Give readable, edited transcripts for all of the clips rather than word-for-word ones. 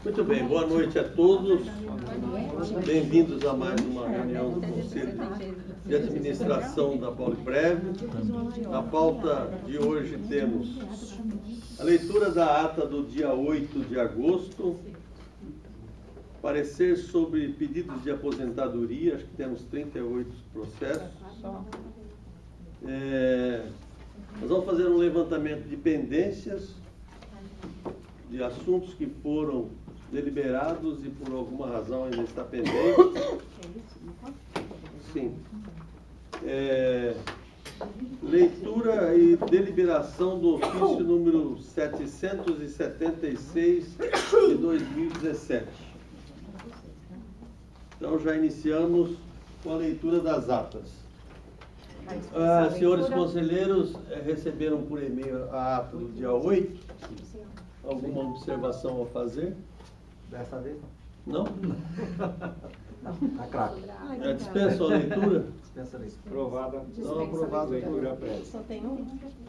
Muito bem, boa noite a todos. Bem-vindos a mais uma reunião do Conselho de Administração da Pauliprev. Na pauta de hoje temos a leitura da ata do dia 8 de agosto, parecer sobre pedidos de aposentadoria, acho que temos 38 processos. Nós vamos fazer um levantamento de pendências, de assuntos que foram deliberados e por alguma razão ainda está pendente. Sim. Leitura e deliberação do ofício número 776 de 2017. Então já iniciamos com a leitura das atas. Senhores conselheiros, receberam por e-mail a ata do dia 8. Alguma observação a fazer? Dessa vez não. Não? Tá claro. Dispensa a leitura? Dispensa a leitura. Aprovada. Não, aprovada. Leitura prévia. Só tem uma.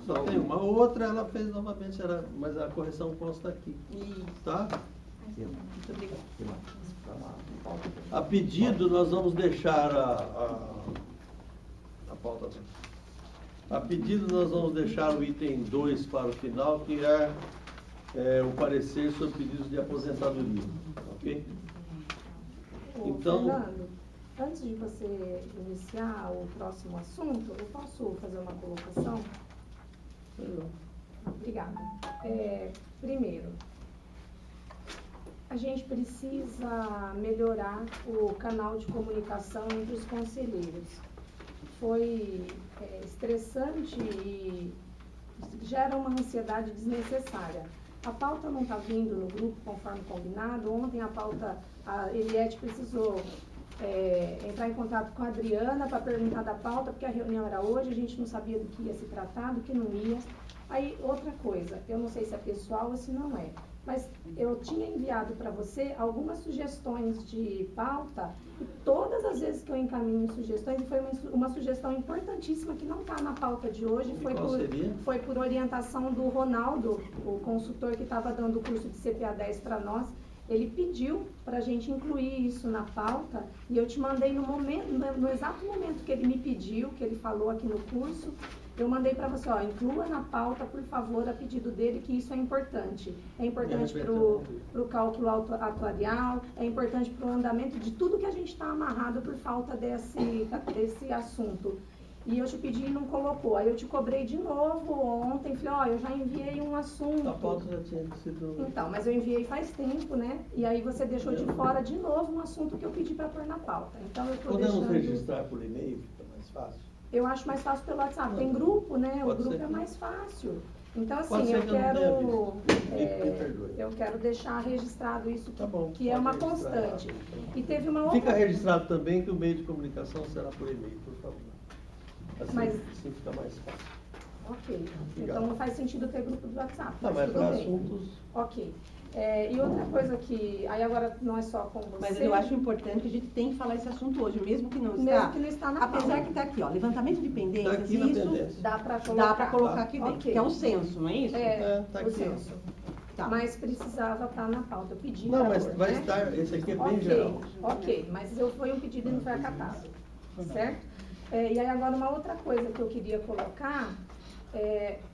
Só tem uma. A outra ela fez novamente, mas a correção consta aqui. Tá? Muito obrigada. A pedido, nós vamos deixar a pauta. A pedido, nós vamos deixar o item 2 para o final, que é o parecer sobre pedidos de aposentadoria. Ok? Então, Fernando, antes de você iniciar o próximo assunto, eu posso fazer uma colocação? Obrigada. Primeiro, a gente precisa melhorar o canal de comunicação entre os conselheiros. Foi estressante e gera uma ansiedade desnecessária. A pauta não está vindo no grupo conforme combinado. Ontem a Eliette precisou entrar em contato com a Adriana para perguntar da pauta, porque a reunião era hoje, a gente não sabia do que ia se tratar, do que não ia. Aí, outra coisa, eu não sei se é pessoal ou se não é, mas eu tinha enviado para você algumas sugestões de pauta, e todas as vezes que eu encaminho sugestões, e foi uma sugestão importantíssima que não está na pauta de hoje, foi por orientação do Ronaldo, o consultor que estava dando o curso de CPA 10 para nós. Ele pediu para a gente incluir isso na pauta, e eu te mandei no exato momento que ele me pediu, que ele falou aqui no curso, eu mandei para você, inclua na pauta, por favor, a pedido dele, que isso é importante. É importante para o cálculo atuarial, é importante para o andamento de tudo que a gente está amarrado por falta desse assunto. E eu te pedi e não colocou. Aí eu te cobrei de novo ontem, falei, eu já enviei um assunto. A pauta já tinha sido... Então, mas eu enviei faz tempo, né? E aí você deixou de fora de novo um assunto que eu pedi para pôr na pauta. Então eu estou deixando... Podemos registrar por e-mail, fica mais fácil? Eu acho mais fácil pelo WhatsApp. Tem grupo, né? O grupo é mais fácil. Então, assim, eu quero deixar registrado isso, que é uma constante. E teve uma outra... Fica registrado também que o meio de comunicação será por e-mail, por favor. Assim fica mais fácil. Ok. Então não faz sentido ter grupo do WhatsApp. Não, mas para assuntos... Ok. E outra coisa que... Aí agora não é só com você... Mas eu acho importante que a gente tem que falar esse assunto hoje, mesmo que não está. Mesmo que não está na Apesar pauta. que está aqui, levantamento de pendências, tá aqui na pendência. Dá para colocar aqui dentro, que é o censo, não é isso? Tá o aqui. Censo. Tá. Mas precisava estar na pauta. Eu pedi. Não, mas vai estar... Esse aqui é bem geral. Ok, mas foi um pedido e não foi acatado. Certo? E aí agora uma outra coisa que eu queria colocar,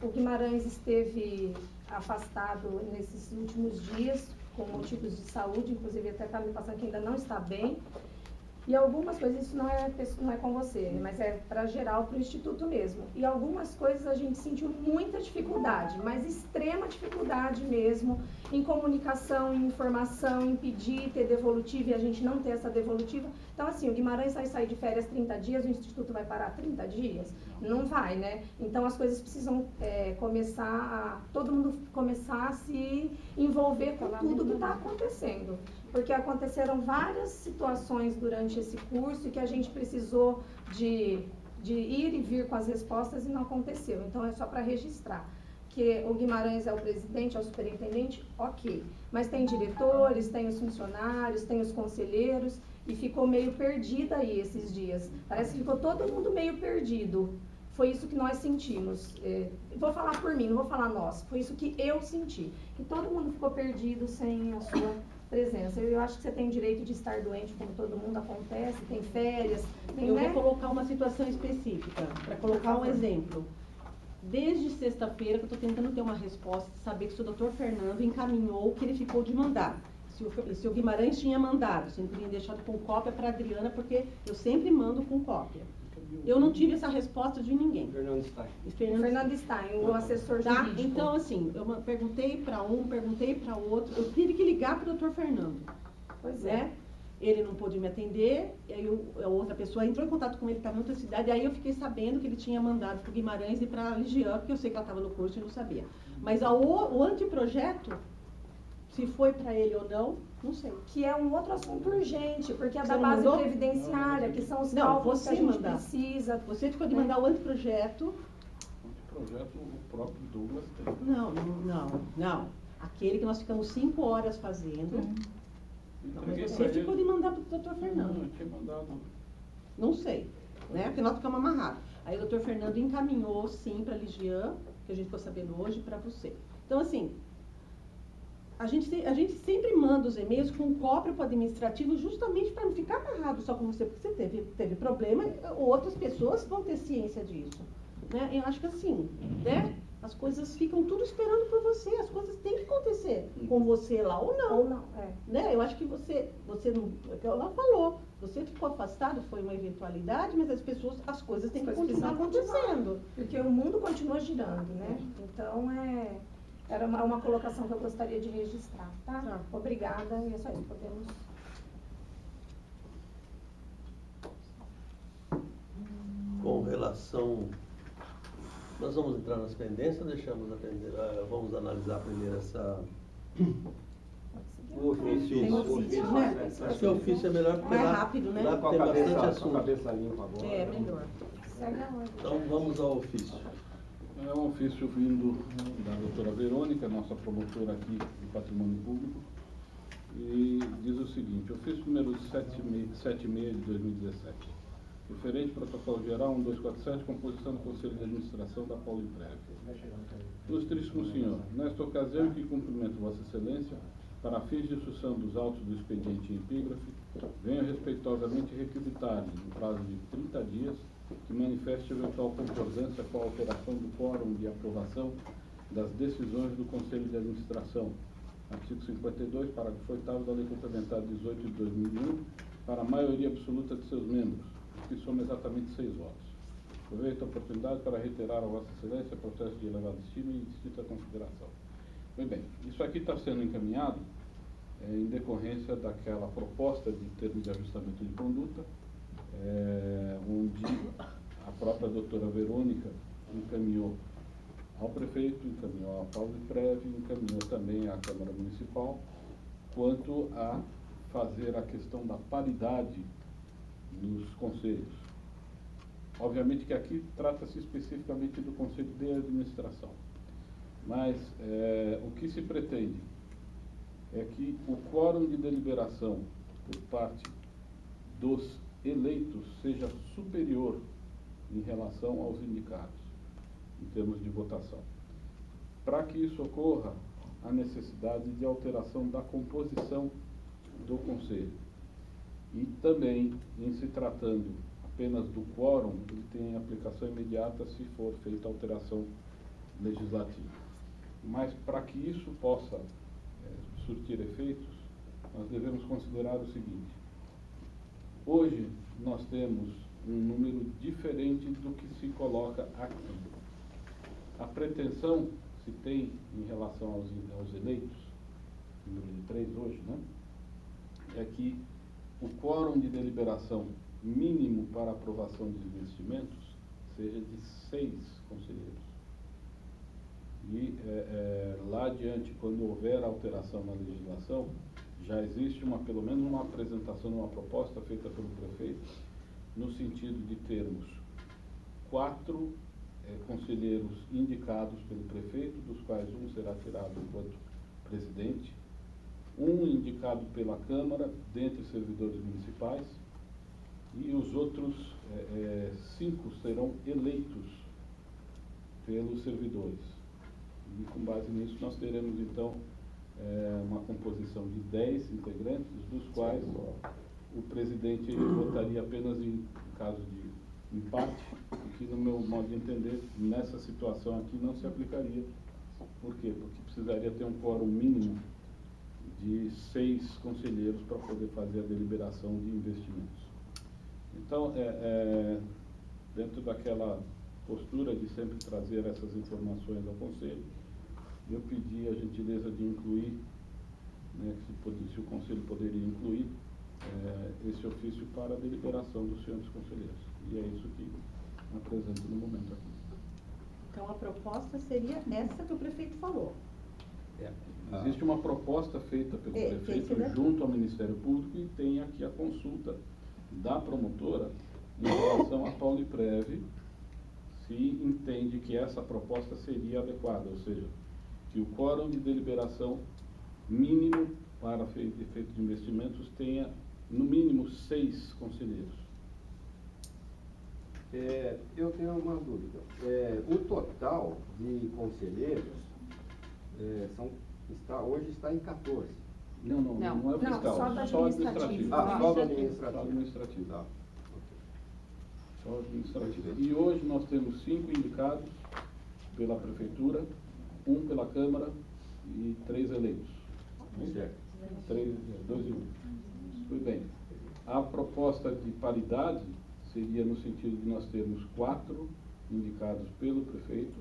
o Guimarães esteve afastado nesses últimos dias, com motivos de saúde, inclusive até está me passando que ainda não está bem. E algumas coisas, isso não é com você, mas é para geral, para o Instituto mesmo. E algumas coisas a gente sentiu muita dificuldade, mas extrema dificuldade mesmo, em comunicação, em informação, em pedir, ter devolutiva e a gente não ter essa devolutiva. Então, assim, o Guimarães vai sair de férias 30 dias, o Instituto vai parar 30 dias? Não vai, né? Então, as coisas precisam todo mundo começar a se envolver com tudo que está acontecendo. Porque aconteceram várias situações durante esse curso e que a gente precisou de ir e vir com as respostas e não aconteceu. Então, é só para registrar. Que o Guimarães é o presidente, é o superintendente, ok. Mas tem diretores, tem os funcionários, tem os conselheiros, e ficou meio perdida aí esses dias. Parece que ficou todo mundo meio perdido. Foi isso que nós sentimos. Vou falar por mim, não vou falar nós. Foi isso que eu senti. Que todo mundo ficou perdido sem a sua presença. Eu acho que você tem direito de estar doente, como todo mundo acontece, tem férias, tem, Eu né? vou colocar uma situação específica, para colocar um exemplo. Desde sexta-feira que eu estou tentando ter uma resposta, saber se o doutor Fernando encaminhou o que ele ficou de mandar. Se o Guimarães tinha mandado, se ele tinha deixado com cópia para a Adriana, porque eu sempre mando com cópia. Eu não tive essa resposta de ninguém. Fernando Stein. E Fernando Stein, o assessor Tá? jurídico. Então, assim, eu perguntei para um, perguntei para outro, eu tive que ligar para o doutor Fernando, Pois é. né? Ele não pôde me atender, e aí a outra pessoa entrou em contato com ele, estava em outra cidade, aí eu fiquei sabendo que ele tinha mandado para o Guimarães e para a Ligiane, porque eu sei que ela estava no curso e não sabia. Mas o anteprojeto, se foi para ele ou não sei. Que é um outro assunto urgente, porque é Você da não base mandou? previdenciária, que são os Não, cálculos que você a gente mandar. precisa. Você ficou de né? mandar o anteprojeto. O projeto o próprio Douglas tem. Não. Aquele que nós ficamos 5 horas fazendo. Não, mas Entreguei você pra ficou ele. de mandar para o doutor Não, Fernando. eu tinha mandado. Não sei, né? Porque nós ficamos amarrados. Aí o doutor Fernando encaminhou, sim, para a Ligiane, que a gente ficou sabendo hoje, para você. Então, assim, a gente sempre manda os e-mails com cópia para o administrativo, justamente para não ficar amarrado só com você, porque você teve problema, outras pessoas vão ter ciência disso. Né? Eu acho que assim, né? As coisas ficam tudo esperando por você, as coisas têm que acontecer com você lá ou não. Ou não, é. Né? Eu acho que você não, é que ela falou, você ficou afastado, foi uma eventualidade, mas as coisas têm que As coisas continuar precisam continuar. acontecendo. Porque o mundo continua girando, né? Então, era uma colocação que eu gostaria de registrar, tá? Tá. Obrigada, e é só isso, podemos... Com relação... Nós vamos entrar nas pendências ou deixamos vamos analisar primeiro essa... O ofício. Tem o ofício, ofício, né? Acho que o ofício é melhor porque Mais lá, rápido, né? lá Com a tem bastante cabeça, com a assunto. cabeça limpa agora. É, melhor. Segue a ordem. Então vamos ao ofício. É um ofício vindo da doutora Verônica, nossa promotora aqui do Patrimônio Público, e diz o seguinte: ofício número 76 de 2017, referente ao protocolo geral 1247, composição do Conselho de Administração da Pauliprev. Ilustríssimo senhor, nesta ocasião que cumprimento Vossa Excelência, para fins de instrução dos autos do expediente em epígrafe, venho respeitosamente requisitar-lhe, no prazo de 30 dias, que manifeste eventual concordância com a alteração do quórum de aprovação das decisões do Conselho de Administração, artigo 52, parágrafo 8º da Lei Complementar 18 de 2001, para a maioria absoluta de seus membros, que soma exatamente 6 votos. Aproveito a oportunidade para reiterar a Vossa Excelência o processo de elevada estima e distinta consideração. Muito bem, isso aqui está sendo encaminhado em decorrência daquela proposta de termo de ajustamento de conduta, onde a própria doutora Verônica encaminhou ao prefeito, encaminhou à Pauliprev, encaminhou também à Câmara Municipal, quanto a fazer a questão da paridade nos conselhos. Obviamente que aqui trata-se especificamente do Conselho de Administração, mas o que se pretende é que o quórum de deliberação por parte dos eleitos seja superior em relação aos indicados, em termos de votação. Para que isso ocorra, há necessidade de alteração da composição do Conselho. E também, em se tratando apenas do quórum, ele tem aplicação imediata se for feita alteração legislativa. Mas para que isso possa surtir efeitos, nós devemos considerar o seguinte: hoje nós temos um número diferente do que se coloca aqui. A pretensão se tem em relação aos eleitos, número de 3 hoje, né? É que o quórum de deliberação mínimo para aprovação de investimentos seja de 6 conselheiros. E lá adiante, quando houver alteração na legislação, já existe pelo menos uma apresentação de uma proposta feita pelo prefeito, no sentido de termos 4 conselheiros indicados pelo prefeito, dos quais um será tirado enquanto presidente, um indicado pela Câmara, dentre servidores municipais, e os outros 5 serão eleitos pelos servidores. E com base nisso nós teremos então uma composição de 10 integrantes, dos quais o presidente ele votaria apenas em caso de empate, o que, no meu modo de entender, nessa situação aqui não se aplicaria. Por quê? Porque precisaria ter um quórum mínimo de 6 conselheiros para poder fazer a deliberação de investimentos. Então, dentro daquela postura de sempre trazer essas informações ao Conselho, eu pedi a gentileza de incluir, né, se o Conselho poderia incluir esse ofício para a deliberação dos senhores conselheiros. E é isso que apresento no momento aqui. Então a proposta seria essa que o prefeito falou. Existe uma proposta feita pelo prefeito junto ao Ministério Público e tem aqui a consulta da promotora em relação à Pauliprev, se entende que essa proposta seria adequada, ou seja, que o quórum de deliberação mínimo para efeito de investimentos tenha no mínimo 6 conselheiros. Eu tenho uma dúvida. O total de conselheiros hoje está em 14. Não é o fiscal, só do só administrativo. administrativo. Só do administrativo. Só administrativo. Tá. Só administrativo. E hoje nós temos 5 indicados pela Prefeitura, 1 pela Câmara e 3 eleitos. Certo. 2 e 1. Muito bem. A proposta de paridade seria no sentido de nós termos 4 indicados pelo prefeito,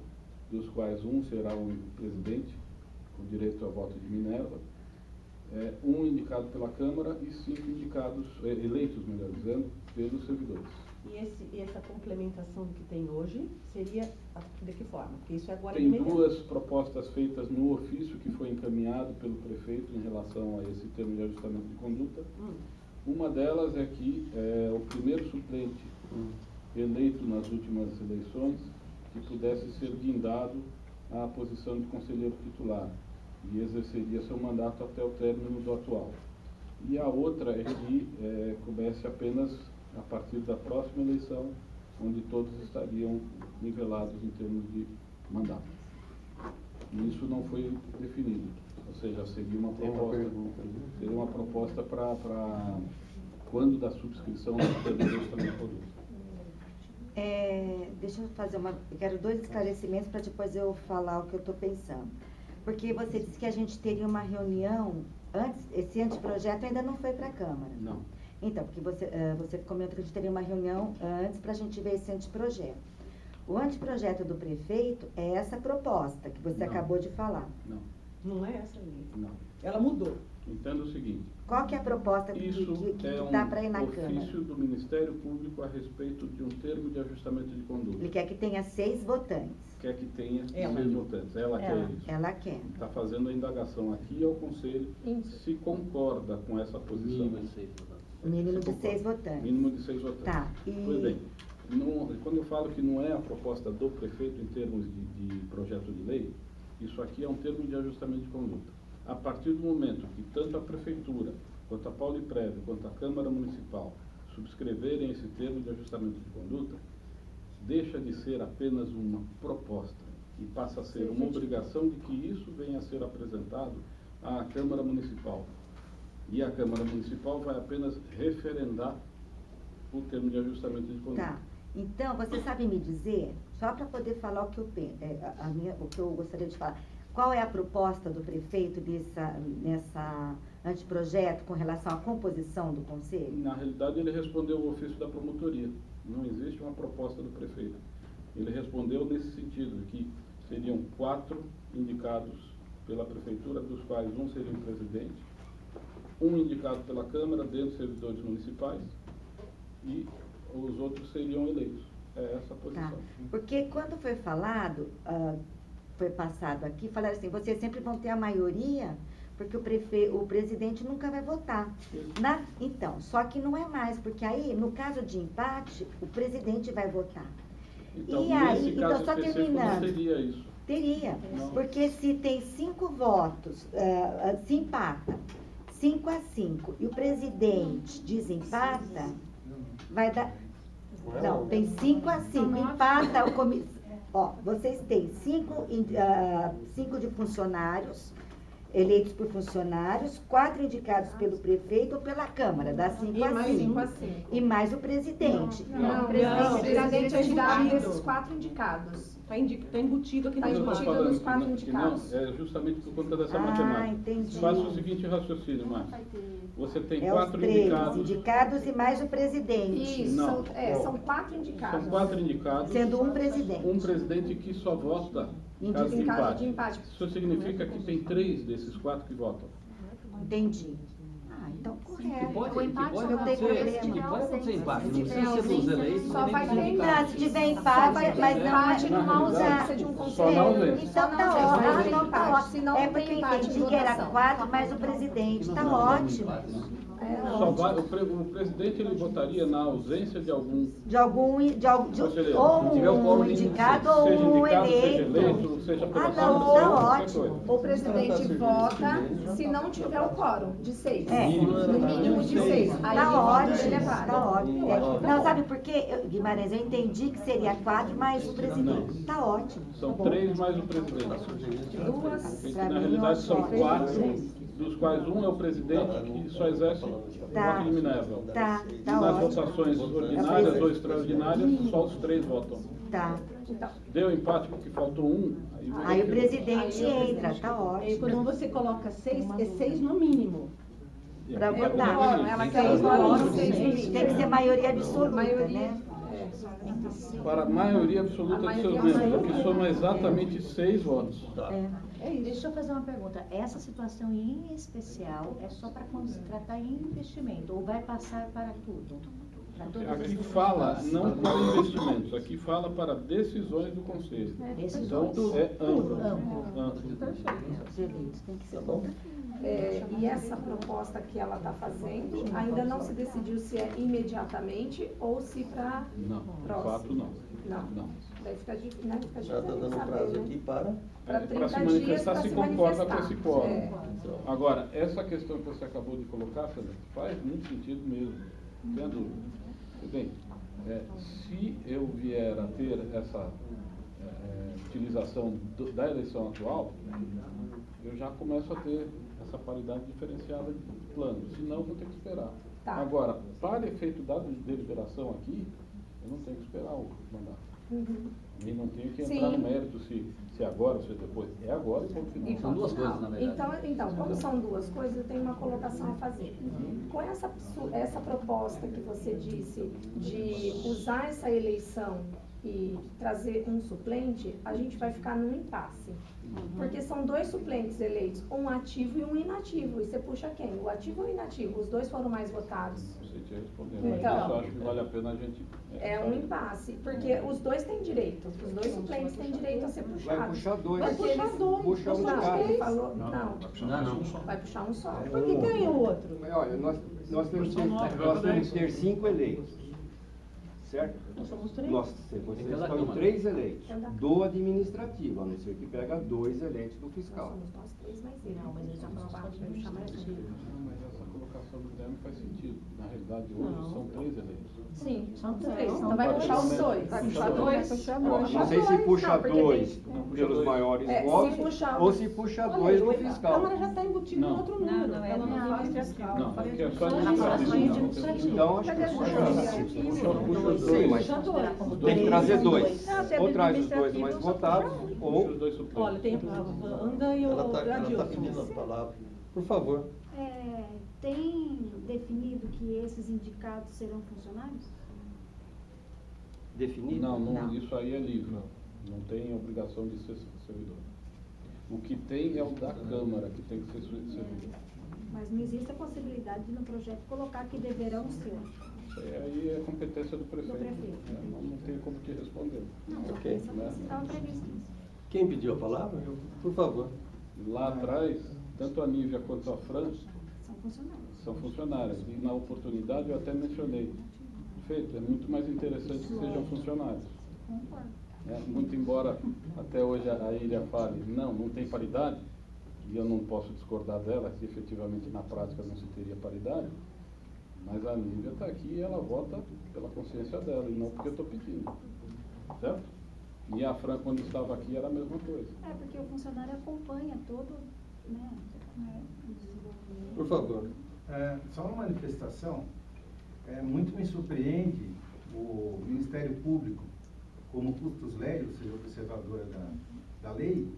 dos quais 1 será o presidente, com direito a voto de Minerva, 1 indicado pela Câmara e 5 indicados, eleitos, melhor dizendo, pelos servidores. E essa complementação que tem hoje seria de que forma? Porque isso é agora Tem imediato. 2 propostas feitas no ofício que foi encaminhado pelo prefeito em relação a esse termo de ajustamento de conduta. Uma delas é que o primeiro suplente eleito nas últimas eleições que pudesse ser guindado à posição de conselheiro titular e exerceria seu mandato até o término do atual. E a outra é que comece apenas a partir da próxima eleição, onde todos estariam nivelados em termos de mandato. E isso não foi definido, ou seja, seria uma proposta para quando da subscrição do termo de ajustamento de conduta. Deixa eu fazer eu quero 2 esclarecimentos para depois eu falar o que eu estou pensando. Porque você disse que a gente teria uma reunião antes, esse anteprojeto ainda não foi para a Câmara. Não. Então, porque você comentou que a gente teria uma reunião antes para a gente ver esse anteprojeto. O anteprojeto do prefeito é essa proposta que você acabou de falar. Não. Não é essa linha. Não. Ela mudou. Entenda o seguinte. Qual que é a proposta que dá para ir na Câmara? É um ofício do Ministério Público a respeito de um termo de ajustamento de conduta. Ele quer que tenha 6 votantes. Quer que tenha Ela. 6 votantes. Ela quer isso. Ela quer. Está fazendo a indagação aqui ao Conselho se concorda com essa posição. Mínimo de Se 6 concorda. votantes. Mínimo de 6 votantes. Tá. Pois bem, quando eu falo que não é a proposta do prefeito em termos de projeto de lei, isso aqui é um termo de ajustamento de conduta. A partir do momento que tanto a Prefeitura, quanto a Pauliprev, quanto a Câmara Municipal subscreverem esse termo de ajustamento de conduta, deixa de ser apenas uma proposta e passa a ser uma obrigação de que isso venha a ser apresentado à Câmara Municipal. E a Câmara Municipal vai apenas referendar o termo de ajustamento de conduta. Tá. Então, você sabe me dizer, só para poder falar o que eu penso, o que eu gostaria de falar, qual é a proposta do prefeito nessa anteprojeto com relação à composição do Conselho? Na realidade, ele respondeu o ofício da promotoria. Não existe uma proposta do prefeito. Ele respondeu nesse sentido, que seriam 4 indicados pela Prefeitura, dos quais 1 seria o presidente, 1 indicado pela Câmara, dentre os servidores municipais, e os outros seriam eleitos. É essa a posição. Tá. Porque quando foi falado, foi passado aqui, falaram assim, vocês sempre vão ter a maioria, porque o presidente nunca vai votar. Então, só que não é mais, porque aí, no caso de empate, o presidente vai votar. Então, E nesse aí, caso então, só específico, terminando. não teria isso. Teria, Não. porque se tem 5 votos, se empata, 5 a 5, e o presidente desempata, vai dar... Não, tem 5 a 5, empata o comissão. Ó, vocês têm 5 de funcionários, eleitos por funcionários, 4 indicados pelo prefeito ou pela Câmara, dá 5 E a mais 5. 5 a 5. E mais o presidente. Não, Não, o presidente é tirado indicado. desses 4 indicados. Tá embutido aqui Tá no Eu tô embutido mapa. nos falando 4 que indicados. não, é justamente por conta dessa Ah, matemática. entendi. Faça o seguinte raciocínio, Márcio. Você tem É os 4 3 indicados. indicados e mais o presidente. Isso, Não. são 4 indicados. São 4 indicados. Sendo um presidente. Um presidente que só vota em caso de Em caso empate. de empate. Isso significa que tem 3 desses 4 que votam. Entendi. Ah, então correto. O empate não só tem vai acontecer- problema. que pode acontecer empate, não Se precisa tiver ser dos ausência, eleitos, só nem vai dos ter indicados. Não, se tiver Só empate, vai ter mas não empate é... numa Na ausência realidade, de um só na conselheiro. ausência. Então Só na tá ausência, não ótimo, tem então tá empate. ótimo. Se não É tem porque eu empate em entendi que era votação. 4 mais o presidente. Tá ótimo. Só vai, o presidente ele votaria na ausência de algum De algum, conselheiro. ou Se tiver o quórum um de indicado seja ou um indicado, seja eleito. eleito, seja pela Ah, Câmara, não, seja tá qualquer ótimo. coisa. O presidente vota se não tiver o quórum de 6. É. No mínimo de 6. Aí Tá o voto ótimo, dele é válido. tá ótimo. Não, sabe por quê, Guimarães? Eu entendi que seria 4 mais o presidente. Tá ótimo. São 3 mais o presidente. Duas. Porque Pra na mim, realidade eu são acho 4, dos quais um é o presidente que só exerce Tá. voto de Minerva. Tá, tá Nas ótimo. votações ordinárias ou extraordinárias, só os 3 votam. Tá. Então, Deu empate porque faltou um, Aí o presidente Aí o entra, tá Aí ótimo. quando você coloca 6, é 6 no mínimo. Pra É, votar. quórum, ela tem quer que o ser quórum quórum. de 6 no mínimo. Tem que ser maioria absoluta, Maioria. né? Para a maioria absoluta A de seus maioria membros, o que absoluta. soma exatamente 6 votos. Tá. É isso. Deixa eu fazer uma pergunta. Essa situação em especial é só para quando se tratar em investimento ou vai passar para tudo? Para todas as Aqui fala não para investimentos, aqui fala para decisões do Conselho. Então é amplo. Amplo. Os eleitos tem que ser. E essa proposta que ela está fazendo, ainda não se decidiu se é imediatamente ou se para Não, de próximo. fato não. Não. Daí fica difícil, né? Fica Já está difícil dando saber, prazo né? aqui para. Para Para 30 se manifestar dias, para se se concorda com manifestar. esse quórum. É. Agora, essa questão que você acabou de colocar, Fernando, faz muito sentido mesmo, não tenha dúvida. Bem, se eu vier a ter essa utilização da eleição atual, eu já começo a ter essa paridade diferenciada de plano, senão eu vou ter que esperar. Tá. Agora, para efeito da deliberação aqui, eu não tenho que esperar o mandato. E não tenho que entrar Sim. no mérito se agora ou se depois. É agora e ponto final. São duas coisas, na verdade. Então, como são duas coisas, eu tenho uma colocação a fazer. Com essa proposta que você disse de usar essa eleição e trazer um suplente, a gente vai ficar num impasse. Porque são 2 suplentes eleitos, um ativo e um inativo. E você puxa quem? O ativo ou o inativo? Os 2 foram mais votados. Não sei te responder, mas Então, isso eu acho que vale a pena a gente. É um impasse, porque os 2 têm direito. Os 2 suplentes têm direito a ser puxados. Vai puxar 2. Vai puxar 2. Puxa um de Não, cada. ele falou, não. Não. Vai puxar um só. Por que ganha o outro? Mas, olha, nós temos que ter 5 eleitos. Certo? Nós somos 3. Vocês Pela estão Câmara. 3 eleitos do administrativo, a não ser que pega 2 eleitos do fiscal. Somos nós 3 mais ele. Não, mas ele já falou que vai puxar mais um. Não, mas essa colocação do Guilherme faz sentido. Na realidade, hoje Não. são 3 eleitos. Sim, São os 3. 3. Então vai puxar os 2. Vai puxar 2. Ó, não sei se puxa 2 pelos maiores É, se votos puxar ou um- se puxa Olha 2 do aí, a fiscal. Câmara já está embutida Não. em outro número. Não, Ela não faz fiscal. Não, aqui é só Ela fala só administrativo. Então acho que Mas é puxa os Sim, mas Puxa 2. tem que trazer 2. Não, Ou traz os 2 mais votados, Puxa ou os 2 suplentes. Olha, tem a Wanda e o Ela está Adilson. pedindo a palavra. Por favor. Tem definido que esses indicados serão funcionários? definido. Não, isso aí é livre. Não tem obrigação de ser servidor. O que tem é o da Câmara, que tem que ser servidor. Mas não existe a possibilidade de no projeto colocar que deverão ser. Isso aí é competência do prefeito. Do prefeito. Não tem como te responder. Não, Ok. estava previsto isso. Quem pediu a palavra? Por favor. Lá atrás, tanto a Nívia quanto a Fran São funcionários. são funcionárias. E na oportunidade eu até mencionei. Feito, é muito mais interessante que sejam funcionários. Concordo. Muito embora até hoje a Ilha fale, não tem paridade, e eu não posso discordar dela, que efetivamente na prática não se teria paridade, mas a Nívia está aqui e ela vota pela consciência dela, e não porque eu estou pedindo. Certo? E a Fran, quando estava aqui, era a mesma coisa. É, porque o funcionário acompanha todo, né, Por favor. Só uma manifestação. Muito me surpreende o Ministério Público, como custos legis, ou seja, observadora da lei,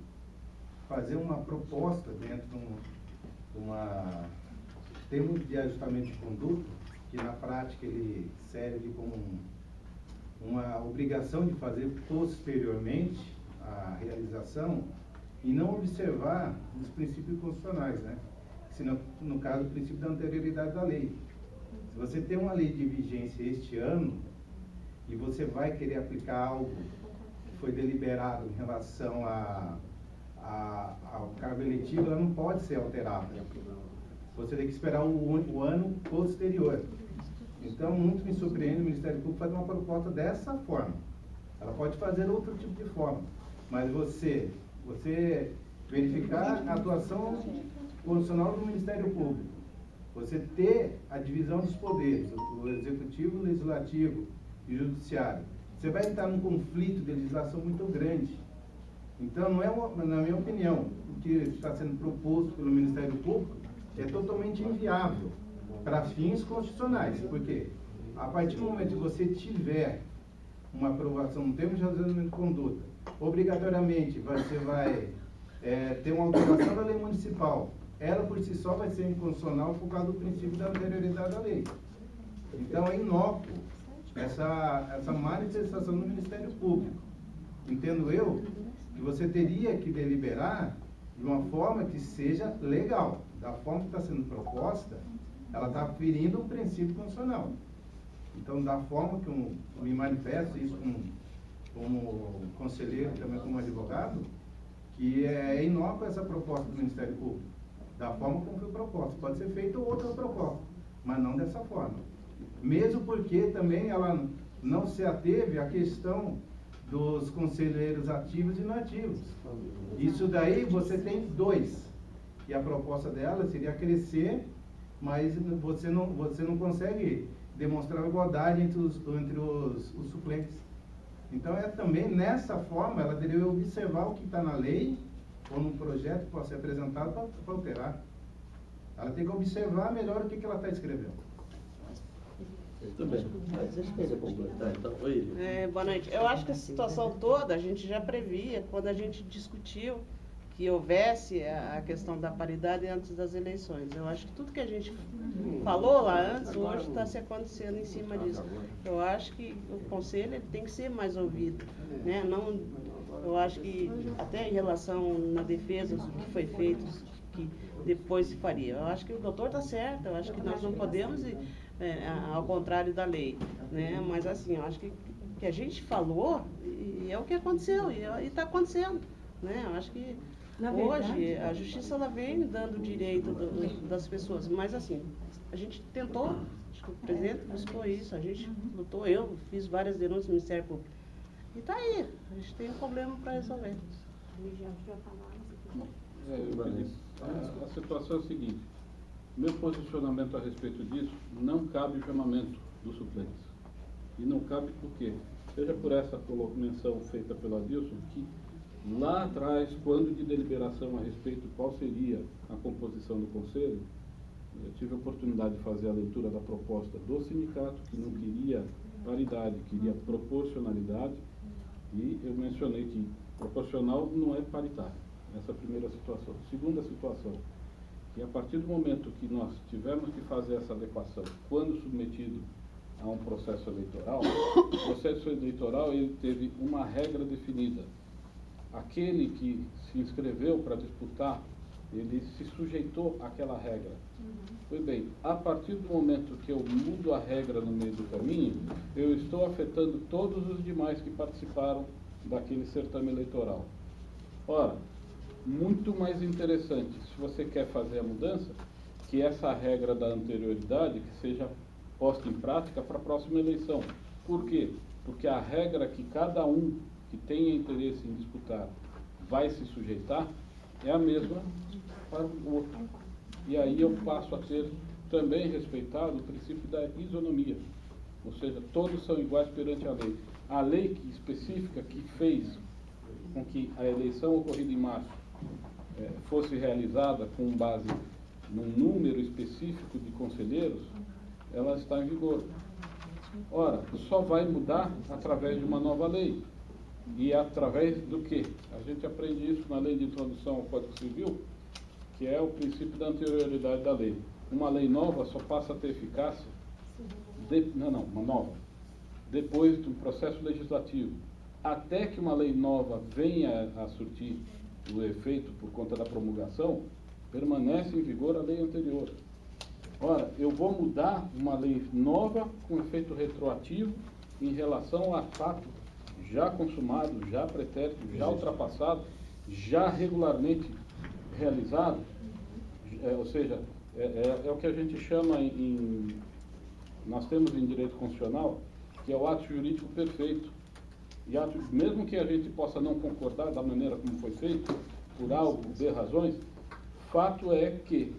fazer uma proposta dentro de uma termo de ajustamento de conduta, que na prática ele serve como uma obrigação de fazer posteriormente a realização e não observar os princípios constitucionais, né? Se no caso o princípio da anterioridade da lei. Se você tem uma lei de vigência este ano e você vai querer aplicar algo que foi deliberado em relação ao cargo eletivo, ela não pode ser alterada. Você tem que esperar o ano posterior. Então, muito me surpreende o Ministério Público fazer uma proposta dessa forma. Ela pode fazer outro tipo de forma, mas você verificar a atuação constitucional do Ministério Público, você ter a divisão dos poderes, o Executivo, o Legislativo e o Judiciário, você vai entrar num conflito de legislação muito grande. Então, não é, na minha opinião, o que está sendo proposto pelo Ministério Público é totalmente inviável para fins constitucionais. Por quê? A partir do momento que você tiver uma aprovação no termo de ajustamento de conduta, obrigatoriamente você vai ter uma alteração da lei municipal. Ela por si só vai ser inconstitucional por causa do princípio da anterioridade da lei. Então é inócuo essa manifestação do Ministério Público. Entendo eu que você teria que deliberar de uma forma que seja legal. Da forma que está sendo proposta, ela está ferindo o princípio constitucional. Então, da forma que eu me manifesto, isso como conselheiro, também como advogado, que é inócua essa proposta do Ministério Público, da forma como foi proposta. Pode ser feita outra proposta, mas não dessa forma. Mesmo porque também ela não se ateve à questão dos conselheiros ativos e inativos. Isso daí você tem 2. E a proposta dela seria crescer, mas você não consegue demonstrar igualdade entre os suplentes. Então, também nessa forma, ela deveria observar o que está na lei, ou num projeto que possa ser apresentado para alterar. Ela tem que observar melhor o que ela está escrevendo. Muito bem. Mas deixa eu completar, então. Oi. Boa noite. Eu acho que a situação toda a gente já previa quando a gente discutiu que houvesse a questão da paridade antes das eleições. Eu acho que tudo que a gente falou lá antes, hoje está se acontecendo em cima disso. Eu acho que o Conselho ele tem que ser mais ouvido, né? Não, eu acho que até em relação na defesa do que foi feito, que depois se faria. Eu acho que o doutor está certo, eu acho que nós não podemos ir ao contrário da lei, né? Mas assim, eu acho que a gente falou e é o que aconteceu, e está acontecendo, né? Eu acho que hoje a justiça ela vem dando direito das pessoas, mas assim, a gente tentou, acho que o presidente buscou isso, a gente lutou, eu fiz várias denúncias no Ministério Público. E está aí, a gente tem um problema para resolver. A situação é a seguinte, meu posicionamento a respeito disso, não cabe o chamamento dos suplentes. E não cabe por quê? Seja por essa menção feita pelo Adilson, que lá atrás, quando de deliberação a respeito de qual seria a composição do Conselho, eu tive a oportunidade de fazer a leitura da proposta do sindicato, que não queria paridade, queria proporcionalidade, e eu mencionei que proporcional não é paritário. Essa é a primeira situação. Segunda situação, que a partir do momento que nós tivemos que fazer essa adequação, quando submetido a um processo eleitoral, o processo eleitoral ele teve uma regra definida. Aquele que se inscreveu para disputar, ele se sujeitou àquela regra. Pois bem, a partir do momento que eu mudo a regra no meio do caminho, eu estou afetando todos os demais que participaram daquele certame eleitoral. Ora, muito mais interessante, se você quer fazer a mudança, que essa regra da anterioridade que seja posta em prática para a próxima eleição. Por quê? Porque a regra que cada um que tenha interesse em disputar vai se sujeitar é a mesma para o outro. E aí eu passo a ter também respeitado o princípio da isonomia, ou seja, todos são iguais perante a lei. A lei específica que fez com que a eleição ocorrida em março fosse realizada com base num número específico de conselheiros, ela está em vigor. Ora, só vai mudar através de uma nova lei. E através do quê? A gente aprende isso na lei de introdução ao Código Civil, que é o princípio da anterioridade da lei. Uma lei nova só passa a ter eficácia, uma nova, depois de um processo legislativo. Até que uma lei nova venha a surtir o efeito por conta da promulgação, permanece em vigor a lei anterior. Ora, eu vou mudar uma lei nova com efeito retroativo em relação a fato já consumado, já pretérito, já ultrapassado, já regularmente realizado, ou seja, é o que a gente chama nós temos em direito constitucional, que é o ato jurídico perfeito. E mesmo que a gente possa não concordar da maneira como foi feito, por algo, por razões, fato é que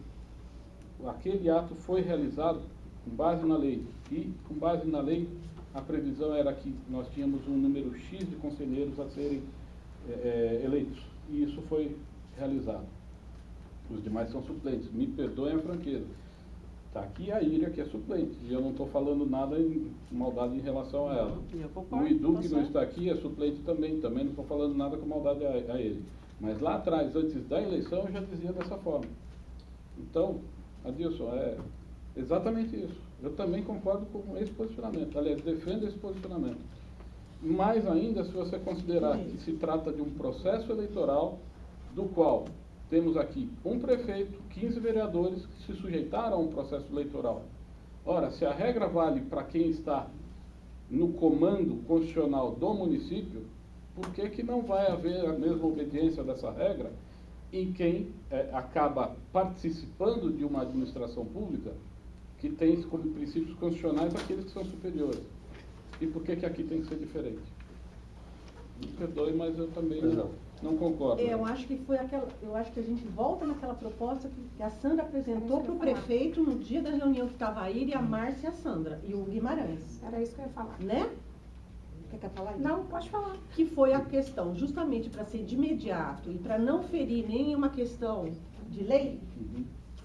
aquele ato foi realizado com base na lei. E, com base na lei, a previsão era que nós tínhamos um número X de conselheiros a serem eleitos. E isso foi realizado. Os demais são suplentes. Me perdoem a franqueza. Está aqui a Íria, que é suplente. E eu não estou falando nada em maldade em relação a ela. O Idu, que não está aqui, é suplente também. Também não estou falando nada com maldade a ele. Mas lá atrás, antes da eleição, eu já dizia dessa forma. Então, Adilson, é exatamente isso. Eu também concordo com esse posicionamento. Aliás, defendo esse posicionamento. Mais ainda, se você considerar que se trata de um processo eleitoral do qual temos aqui um prefeito, 15 vereadores que se sujeitaram a um processo eleitoral. Ora, se a regra vale para quem está no comando constitucional do município, por que não vai haver a mesma obediência dessa regra em quem acaba participando de uma administração pública que tem como princípios constitucionais aqueles que são superiores? E por que aqui tem que ser diferente? Me perdoe, mas eu também não concordo. Eu acho que a gente volta naquela proposta que a Sandra apresentou para o prefeito no dia da reunião que estava a Íria, a Márcia e a Sandra, e o Guimarães. Era isso que eu ia falar. Né? Quer falar isso? Não, pode falar. Que foi a questão, justamente para ser de imediato e para não ferir nenhuma questão de lei,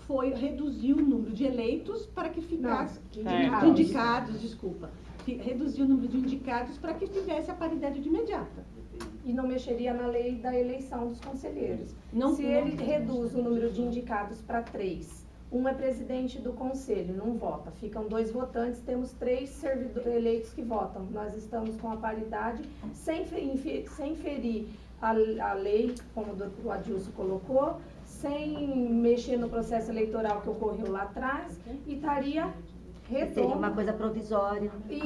foi reduzir o número de eleitos para que ficasse... Não, indicados, desculpa. Reduzir o número de indicados para que tivesse a paridade de imediata. E não mexeria na lei da eleição dos conselheiros. Não, se ele reduz o número de indicados para 3, um é presidente do conselho, não vota. Ficam 2 votantes, temos 3 eleitos que votam. Nós estamos com a paridade, sem ferir a lei, como o Adilson colocou, sem mexer no processo eleitoral que ocorreu lá atrás, e estaria redondo. Seria uma coisa provisória. E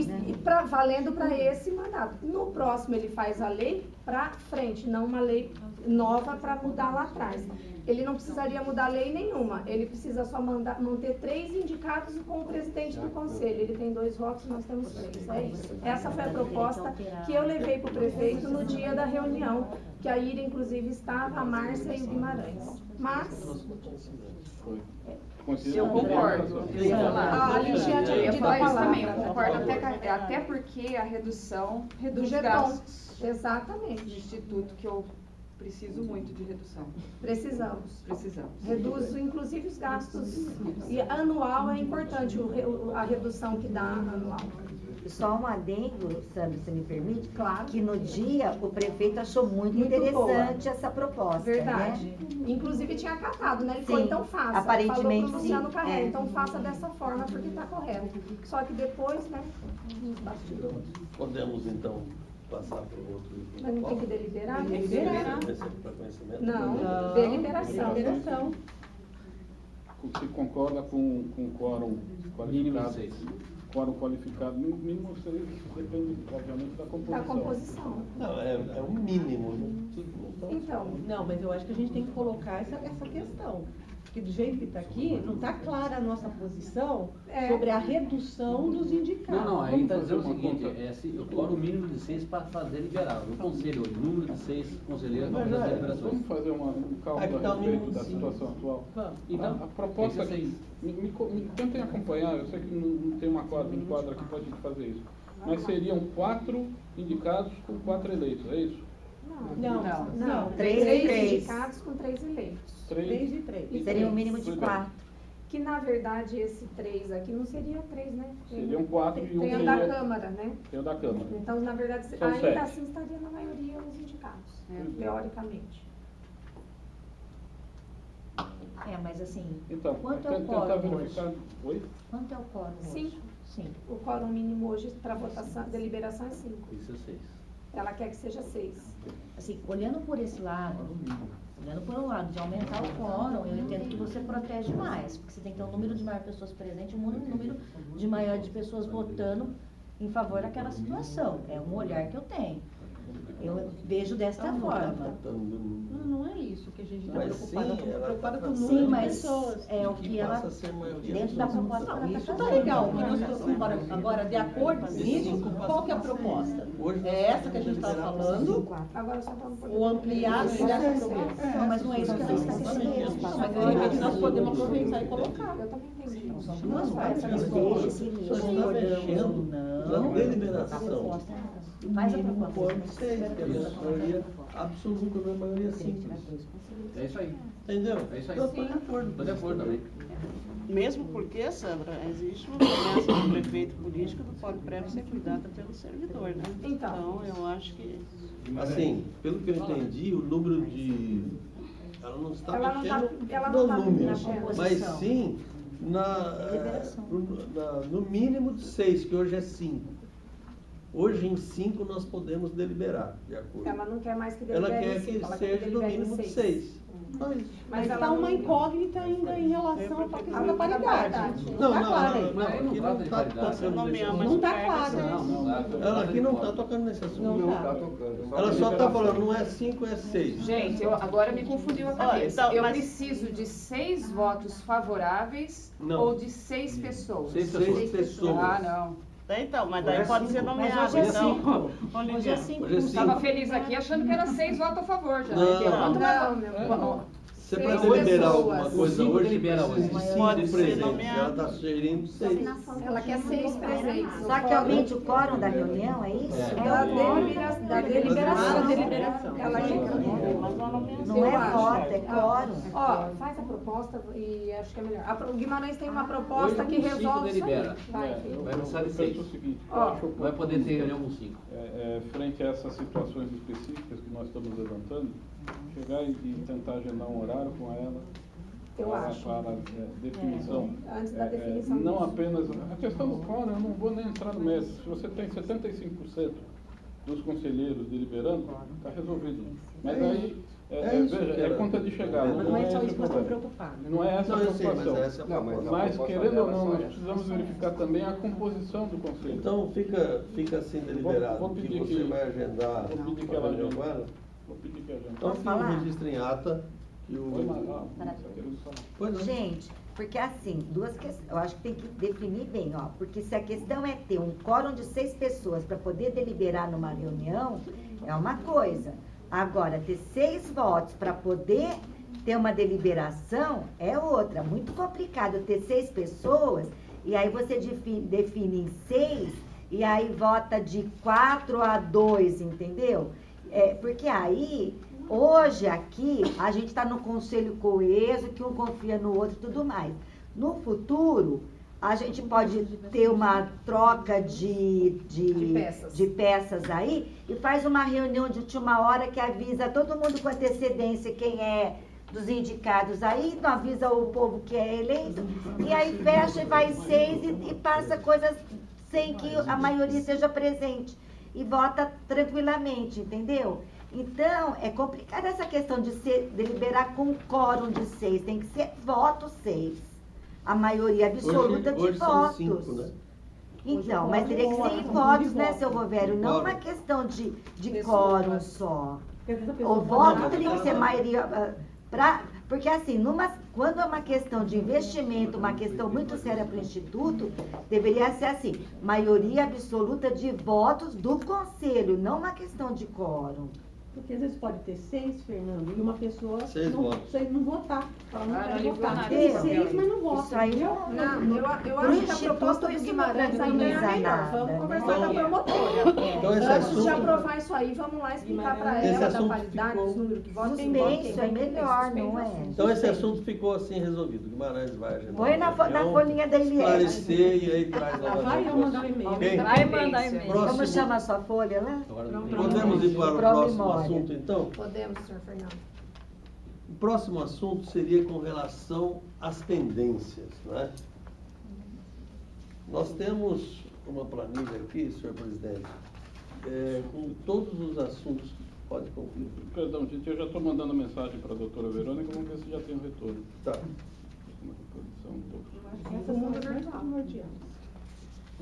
valendo para esse mandato. No próximo ele faz a lei para frente, não uma lei nova para mudar lá atrás. Ele não precisaria mudar lei nenhuma, ele precisa só manter 3 indicados com o presidente do conselho. Ele tem 2 votos, nós temos 3. É isso. Essa foi a proposta que eu levei para o prefeito no dia da reunião, que a Íria, inclusive, estava, a Márcia e o Guimarães. Mas... Eu concordo. A Ligia Eu ia tinha falar pedido a isso também. Eu palavra. concordo até porque a redução Reduz dos gastos Exatamente. do Instituto, que eu preciso muito de redução. Precisamos. Precisamos. Reduz, inclusive, os gastos. E anual é importante, a redução que dá anual. Só um adendo, Sandra, se me permite, Claro. que no dia o prefeito achou muito interessante essa proposta. Verdade. Né? Inclusive tinha acatado, né? Ele Sim, falou, então faça. aparentemente, Falou pro Luciano sim, Carreira, é. então faça dessa forma porque está correto. Só que depois, né, nos bastidores. Podemos, então, passar para o outro. Mas não tem que deliberar? Deliberar. Para conhecimento? Não, deliberação. Deliberação. Se concorda com quórum qualificado? Quórum qualificado, mínimo 6, depende, obviamente, da composição. Da composição. Não, é o mínimo. Então, Não, mas eu acho que a gente tem que colocar essa questão. Porque do jeito que está aqui, não está clara a nossa posição sobre a redução dos indicados. Não, aí está Vamos dizendo o fazer uma seguinte, eu quero o mínimo de 6 para fazer liberar. No conselho hoje, número de 6 conselheiros para fazer liberações. Vamos fazer um cálculo a respeito da situação atual. Então, A proposta tem que ser aqui, tentem acompanhar, eu sei que não tem um quadro aqui para a gente fazer isso, mas seriam 4 indicados com 4 eleitos, é isso? não. 3 e 3. indicados com 3 eleitos. 3 3 e 3. Seria um mínimo de Tudo bem. 4. Que na verdade esse 3 aqui não seria 3, né? Seriam 4 e 1 Tem o seria... da Câmara, né? Tem o da Câmara. Então, na verdade, São ainda 7. assim estaria na maioria os indicados, teoricamente. Mas assim, Então, quanto é o tentar quórum verificar... hoje? Oi? Quanto é o quórum hoje? 5. Sim. O quórum mínimo hoje para votação, deliberação é 5. Isso é 6. Ela quer que seja 6. Assim, olhando por esse lado, olhando por um lado de aumentar o quórum, eu entendo que você protege mais, porque você tem que ter um número de maior pessoas presentes, um número de maior de pessoas votando em favor daquela situação. É um olhar que eu tenho. Eu vejo desta forma. Não é isso que a gente está Mas preocupada. sim, ela preocupada tá com o tratando número Sim, de mas pessoas. é o que ela, passa a ser maioria dentro da absoluta. proposta que ela está Isso tá fazendo. legal, mas nós estamos agora, de acordo com isso, qual que é a proposta? É essa que a gente está falando? Agora só vamos Ou ampliar essa proposta? Não, mas não é isso que ela está querendo. Mas de repente nós podemos aproveitar e colocar. Eu também entendi. São duas partes da Deixa proposta. se Se nós concordamos ou na não, deliberação. a proposta faz a proposta. Quórum de 6, que é a maioria absoluta, não é a maioria simples. É isso aí. Entendeu? É isso aí. Eu estou de acordo. Estou de acordo também. Mesmo porque, Sandra, existe uma promessa do prefeito político do fórum prévio ser cuidada pelo servidor, né? Então, eu acho que... Assim, pelo que eu entendi, o número de... Ela não está Ela não tá- mexendo ela não no tá número, na composição. mas sim no mínimo de 6, que hoje é 5. Hoje em 5 nós podemos deliberar, de acordo. Ela não quer mais que Ela delibere quer em 5, que ela quer seja que no delibere em mínimo de 6. 6. Só isso. Mas ela está uma não- incógnita ainda em relação à questão da paridade. Não, Tá claro aí. não, aqui não trata de está paridade. tocando Não nesse me ama assunto. Não tá de claro. cargas, Ela aqui não está tocando nesse assunto. Não tá. tocando. Ela só está falando, não é 5, é 6. Gente, agora me confundiu a cabeça. então, Eu mas- preciso de 6 votos favoráveis Não. ou de 6 pessoas? 6 pessoas. Ah, não. Então, mas daí pode ser nomeado. Hoje é Então, 5. Olivia, Hoje é 5. Hoje é Estava 5. feliz aqui achando que era 6 votos a favor já. Não. Quanto vai- Não, meu amor. Você Seis para deliberar pessoas. alguma coisa Cinco hoje, delibera precisa de hoje. 5 Pode ser presentes. nomeado. Ela está sugerindo 6. Ela quer 6 presentes. Só que aumente o quórum da reunião, é isso? Da deliberação. Ela quer Não é voto, é quórum. Ó, faz a proposta e acho que é melhor. O Guimarães tem uma proposta Hoje que com 5 resolve isso aí. delibera. Vai, filho. Vai precisar de Eu penso 6. o seguinte, eu Ó, acho Vai poder ter reunião com 5. frente a essas situações específicas que nós estamos levantando, chegar e tentar agendar um horário com ela Eu acho. para definição. Antes da definição Não disso. apenas a questão do quórum, eu não vou nem entrar no mérito. Se você tem 75% dos conselheiros deliberando, está resolvido. Mas aí isso que veja, é era- conta de chegada. Mas não é só esse isso o que nós estamos problema. preocupados. Não é essa a Não, eu sei, preocupação. mas essa é a Não, mas proposta. a Mas, proposta querendo ou dela não, só nós é- precisamos verificar também a composição do conselho. Então fica assim deliberado Vou que pedir você que- vai agendar vou pedir que uma ela reunião agende. com ela. Vou pedir que a gente... Então Posso fica um falar? registro em ata que Oi, o... Magal, você querendo falar? Pois não. Gente, porque assim, duas questões, eu acho que tem que definir bem, ó, porque se a questão é ter um quórum de 6 pessoas para poder deliberar numa reunião, é uma coisa. Agora, ter 6 votos para poder ter uma deliberação é outra. Muito complicado ter 6 pessoas e aí você define em 6 e aí vota de 4 a 2, entendeu? Porque aí... Hoje aqui, a gente está no conselho coeso, que um confia no outro e tudo mais. No futuro, a gente pode ter uma troca de peças aí e faz uma reunião de última hora que avisa todo mundo com antecedência quem é dos indicados aí, não avisa o povo que é eleito, e aí fecha e vai 6 e passa coisas sem que a maioria seja presente e vota tranquilamente, entendeu? Então, é complicada essa questão de deliberar com quórum de 6. Tem que ser voto 6. A maioria absoluta Hoje de são votos. 5, né? Então, mas teria que ser em votos, né, seu Rovério? Não uma questão de quórum só. O voto teria que ser maioria... Porque assim, quando é uma questão de investimento, uma questão muito séria para o Instituto, deveria ser assim, maioria absoluta de votos do Conselho, não uma questão de quórum. Porque às vezes pode ter 6, Fernando, e uma pessoa 6 votos. não votar. Ela não Ah, quer não livrou votar. nada. Tem 6, mas não vota. Isso aí entendeu? Não, eu acho que a proposta do Guimarães ainda é a melhor. Vamos conversar com a promotora. Então, esse Antes de assunto- aprovar isso aí, vamos lá explicar para Esse ela da assunto paridade, ficou- dos números de votos. Suspenso é melhor, não é? Então esse assunto ficou assim resolvido. Guimarães vai agendar Põe uma na reunião, folhinha da Eliette. esclarecer e aí traz Vai novamente. eu mandar um e-mail. Ok? Vai mandar e-mail. Como Próximo- chama a sua folha lá? Agora Não, não tem. Podemos ir para o Pro próximo memória. assunto, então? Podemos, senhor Fernando. O próximo assunto seria com relação às pendências, né? Nós temos uma planilha aqui, senhor presidente, com todos os assuntos. Pode concluir. Perdão, gente, eu já estou mandando mensagem para a doutora Verônica, vamos ver se já tem um retorno. Tá. Essa mundo virtual.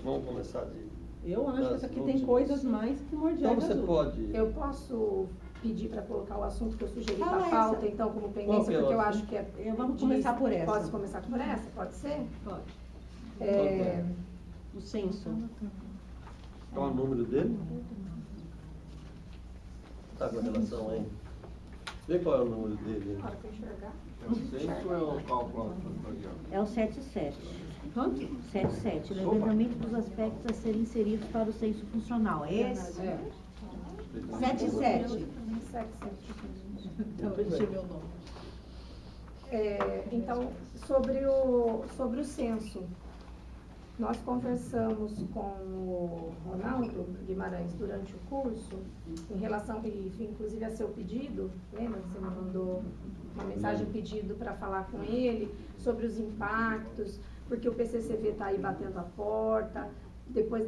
Vamos começar de... Eu acho que essa aqui tem últimas. coisas mais primordiais. Então você das pode... Eu posso pedir para colocar o assunto que eu sugeri Fala para a essa. pauta, então, como Qual que pendência, é o porque eu assunto? acho que é... Vamos começar por essa. Posso começar por essa? Pode ser? Pode. É, O censo. Qual é o número dele? Tá com a relação aí? Vê qual é o número dele. Para eu enxergar. É o censo ou é o cálculo atuarial? É o 77. Quanto? 77. Levantamento dos aspectos a serem inseridos para o censo funcional. É esse? É. 77. Então, então, sobre o censo, nós conversamos com o Ronaldo Guimarães durante o curso, em relação, e inclusive a seu pedido, lembra que você me mandou uma mensagem pedindo para falar com ele sobre os impactos, porque o PCCV está aí batendo a porta, depois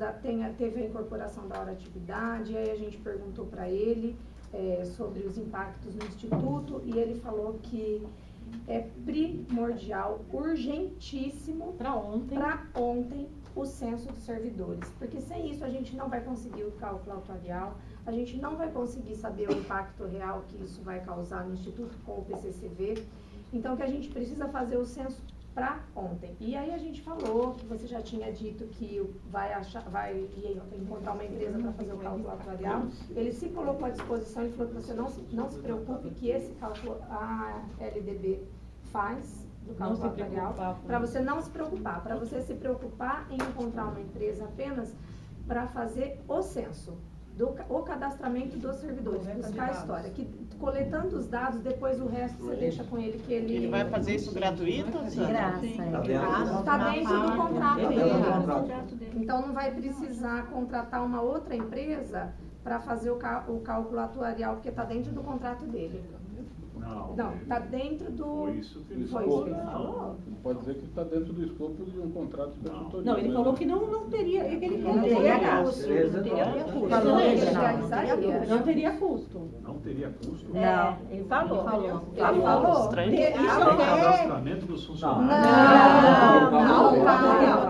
teve a incorporação da hora atividade, aí a gente perguntou para ele sobre os impactos no Instituto, e ele falou que é primordial, urgentíssimo Para ontem. o censo dos servidores, porque sem isso a gente não vai conseguir o cálculo atuarial, a gente não vai conseguir saber o impacto real que isso vai causar no Instituto com o PCCV, então que a gente precisa fazer o censo para ontem. E aí a gente falou que você já tinha dito que vai encontrar uma empresa para fazer o cálculo atuarial. Ele se colocou à disposição e falou que você não se preocupe, que esse cálculo a LDB faz do cálculo atuarial, para você não se preocupar, para você se preocupar em encontrar uma empresa apenas para fazer o censo. O cadastramento dos servidores, buscar a história, que coletando os dados, depois o resto você deixa com ele, que ele... Ele vai fazer isso gratuito? De Sandra? graça. Está dentro do contrato Ele dele. Então não vai precisar contratar uma outra empresa para fazer o cálculo atuarial, porque está dentro do contrato dele. Não, está dentro do... Foi isso que ele Foi falou. isso que ele falou. Pode dizer que está dentro do escopo de um contrato de consultoria. Não, ele falou que não teria. Que ele Não teria gasto. Não teria custo. Falou Ele que não. realizaria. Não teria custo. Não teria custo? Não. Ele falou. Ele falou. Estranho. Isso O é cadastramento dos funcionários.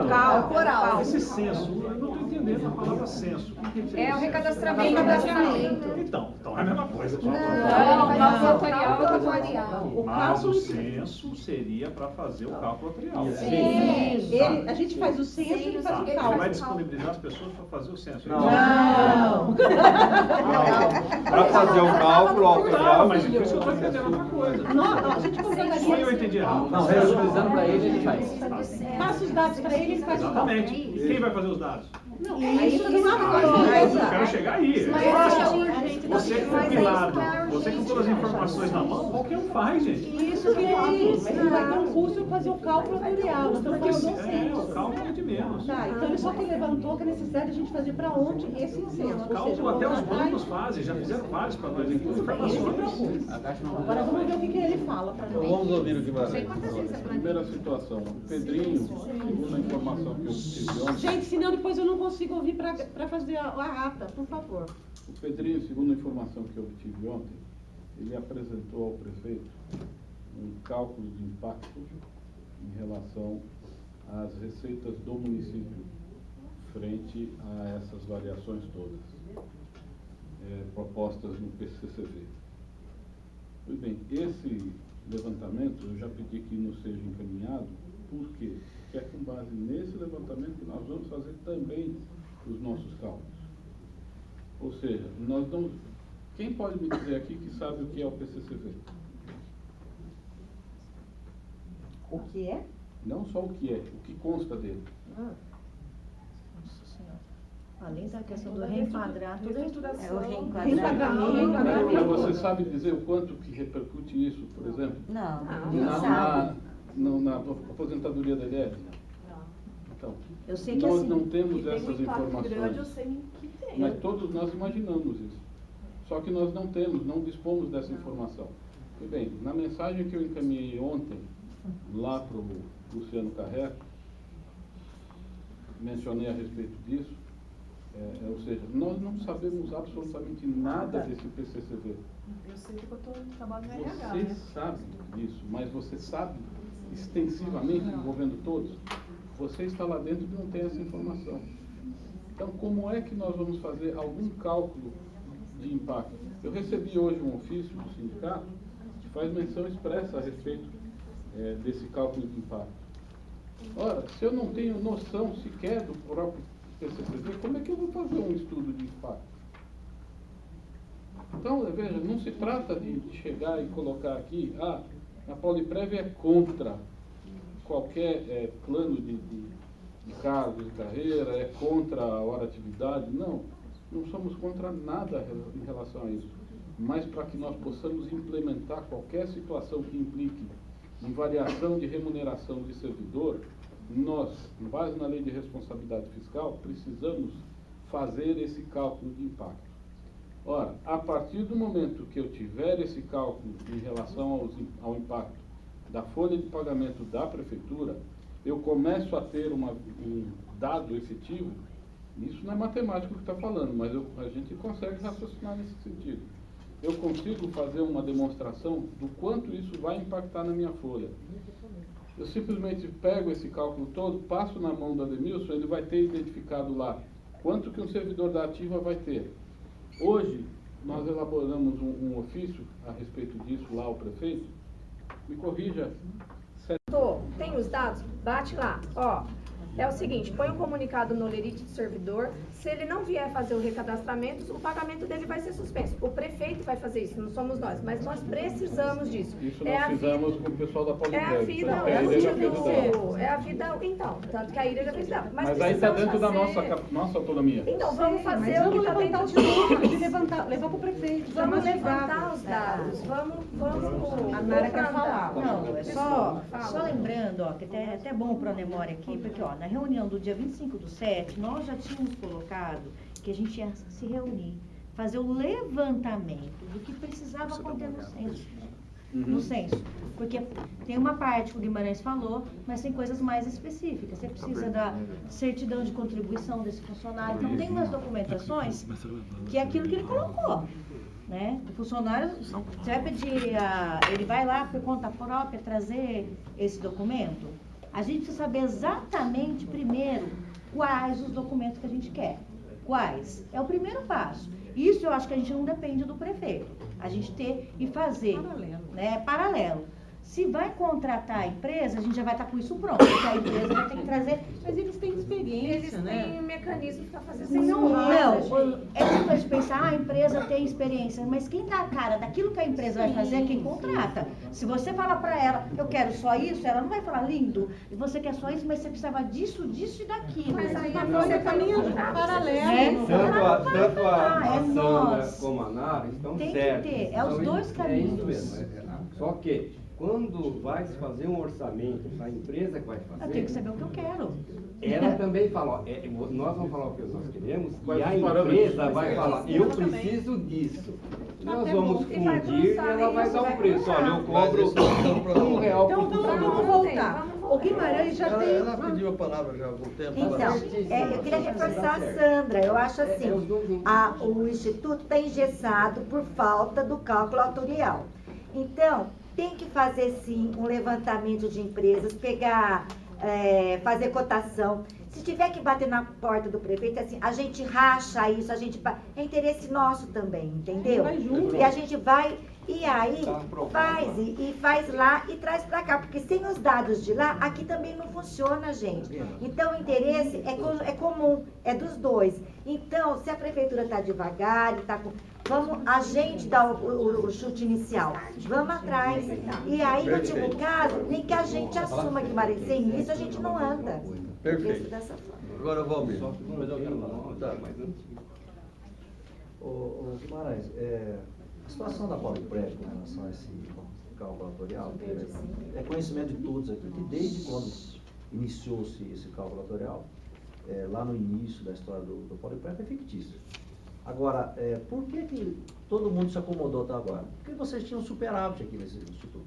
Cálculo. Esse censo, eu não estou entendendo a palavra censo. O que seria É o censo? recadastramento. Então é a mesma coisa. Não, cálculo atuarial. O Mas cálculo. o censo seria para fazer o cálculo atuarial. A gente faz o censo e ele faz Tá, o ele vai cálculo. disponibilizar as pessoas para fazer o censo. Não. Para fazer o cálculo Não, atuarial, mas por isso que eu estou entendendo outra coisa. Não, a gente Só eu contrataria. entendi errado. Não, reorganizando para ele faz. Passa os dados para ele, ele faz o cálculo. Exatamente. E quem vai fazer os dados? Não, isso que não Eu quero chegar aí. Mas É fácil. isso é urgente, Você mas é compilado, isso que é você com todas as informações na mão, qualquer um faz, gente. Isso que é isso. Mas não vai ter um custo para fazer o cálculo atuarial. Nós estamos Porque falando do o censo. cálculo é de menos. Tá, então ele só que levantou que a necessidade de a gente fazer para ontem esse censo. Ou seja, Cálculo até os contratar bancos fazem, já fizeram vários para nós aqui, com informações. A Caixa não Agora vamos ver o que ele fala para Então nós. vamos ouvir o Guimarães. Primeira situação, o Pedrinho, segundo a informação que eu tive ontem, Gente, senão depois eu não consigo ouvir para fazer a ata, por favor. o Pedrinho, segundo a informação que eu obtive ontem, ele apresentou ao prefeito um cálculo de impacto em relação às receitas do município frente a essas variações todas propostas no PCCV. Pois bem, esse levantamento eu já pedi que nos seja encaminhado, porque é com base nesse levantamento que nós vamos fazer também os nossos cálculos. Ou seja, nós não Quem pode me dizer aqui que sabe o que é o PCCV? O que é? Não só o que é, o que consta dele. Nossa Senhora. Além da questão do reenquadrar, tudo isso. É o Reenquadramento. Mas você sabe dizer o quanto que repercute isso, por exemplo? Não, Na aposentadoria da IED? Então, Eu sei que nós assim, não temos Tem um essas impacto informações. grande, eu sei que tem. Mas todos nós imaginamos isso. Só que nós não temos, não dispomos dessa informação. E bem, na mensagem que eu encaminhei ontem, lá para o Luciano Carré, mencionei a respeito disso, ou seja, nós não sabemos absolutamente nada desse PCCV. Eu sei que eu estou trabalhando no RH, Você né? sabe disso, mas você sabe extensivamente, envolvendo todos? Você está lá dentro e não tem essa informação. Então, como é que nós vamos fazer algum cálculo de impacto? Eu recebi hoje um ofício do sindicato que faz menção expressa a respeito desse cálculo de impacto. Ora, se eu não tenho noção sequer do próprio PCCV, como é que eu vou fazer um estudo de impacto? Então, veja, não se trata de chegar e colocar aqui, a Poliprev é contra qualquer plano de cargo, de carreira, é contra a hora-atividade. Não somos contra nada em relação a isso. Mas para que nós possamos implementar qualquer situação que implique em variação de remuneração de servidor, nós, com base na lei de responsabilidade fiscal, precisamos fazer esse cálculo de impacto. Ora, a partir do momento que eu tiver esse cálculo em relação ao impacto da folha de pagamento da prefeitura, eu começo a ter um dado efetivo. Isso não é matemático que está falando, mas a gente consegue raciocinar nesse sentido. Eu consigo fazer uma demonstração do quanto isso vai impactar na minha folha. Eu simplesmente pego esse cálculo todo, passo na mão do Ademilson, ele vai ter identificado lá quanto que um servidor da ativa vai ter. Hoje, nós elaboramos um ofício a respeito disso lá ao prefeito. Me corrija. Tem os dados? Bate lá. Ó, é o seguinte, põe um comunicado no lerite do servidor. Se ele não vier fazer o recadastramento, o pagamento dele vai ser suspenso. O prefeito vai fazer isso, não somos nós, mas nós precisamos disso. Isso nós fizemos com o pessoal da Poliprev. É a vida, então, tanto que a ilha já fez dela. Mas aí está dentro da nossa autonomia. Então, vamos fazer o que está dentro de nós. Levar para o prefeito. Vamos levantar os dados. Vamos. A Nara quer falar. Não, é só lembrando, ó, que é até bom para a memória aqui, porque ó, na reunião do dia 25/7, nós já tínhamos colocado que a gente ia se reunir, fazer o levantamento do que precisava conter no censo. No censo. Porque tem uma parte que o Guimarães falou, mas tem coisas mais específicas. Você precisa da certidão de contribuição desse funcionário. Então tem umas documentações que é aquilo que ele colocou. Né? O funcionário, você vai pedir, ele vai lá por conta própria trazer esse documento. A gente precisa saber exatamente, primeiro, quais os documentos que a gente quer. Quais? É o primeiro passo. Isso eu acho que a gente não depende do prefeito. A gente ter e fazer. Paralelo. Se vai contratar a empresa, a gente já vai estar com isso pronto. Porque a empresa vai ter que trazer. Mas eles têm experiência, eles têm um mecanismo para fazer essa Não, essa coisa de pensar, a empresa tem experiência, mas quem dá a cara daquilo que a empresa vai fazer é quem contrata. Se você falar para ela, eu quero só isso, ela não vai falar, lindo, e você quer só isso, mas você precisava disso, disso e daquilo. Mas aí a coisa caminha paralelo. Tanto a Sandra como a Nara estão certas. Tem que ter, os dois caminhos. É isso mesmo. Só que, quando vai se fazer um orçamento, a empresa que vai fazer... Eu tenho que saber o que eu quero. Ela também fala, nós vamos falar o que nós queremos, e a empresa vai falar, eu preciso disso. Nós vamos fundir e ela vai dar um preço. Olha, eu cobro R$1 por funcionário. Vamos voltar. O Guimarães já tem... Ela pediu a palavra já há algum tempo. Então, eu queria reforçar a Sandra. Eu acho assim, o Instituto está engessado por falta do cálculo autorial. Então, tem que fazer sim um levantamento de empresas, pegar, fazer cotação. Se tiver que bater na porta do prefeito, assim, a gente racha isso, é interesse nosso também, entendeu? E a gente vai E aí faz e faz lá e traz para cá, porque sem os dados de lá, aqui também não funciona, gente. Então o interesse é comum, é dos dois. Então, se a prefeitura está devagar e está com... Vamos, a gente dá o chute inicial, vamos atrás. E aí, no último caso, nem que a gente assuma Guimarães, sem isso a gente não anda. Perfeito. Dessa forma. Agora, Valmir. Tá. Ô Guimarães, a situação da Poliprep com relação a esse cálculo atuarial, é conhecimento de todos aqui, que desde quando iniciou-se esse cálculo atuarial, lá no início da história do Poliprep, é fictício. Agora, por que todo mundo se acomodou até agora? Porque vocês tinham superávit aqui nesse instituto.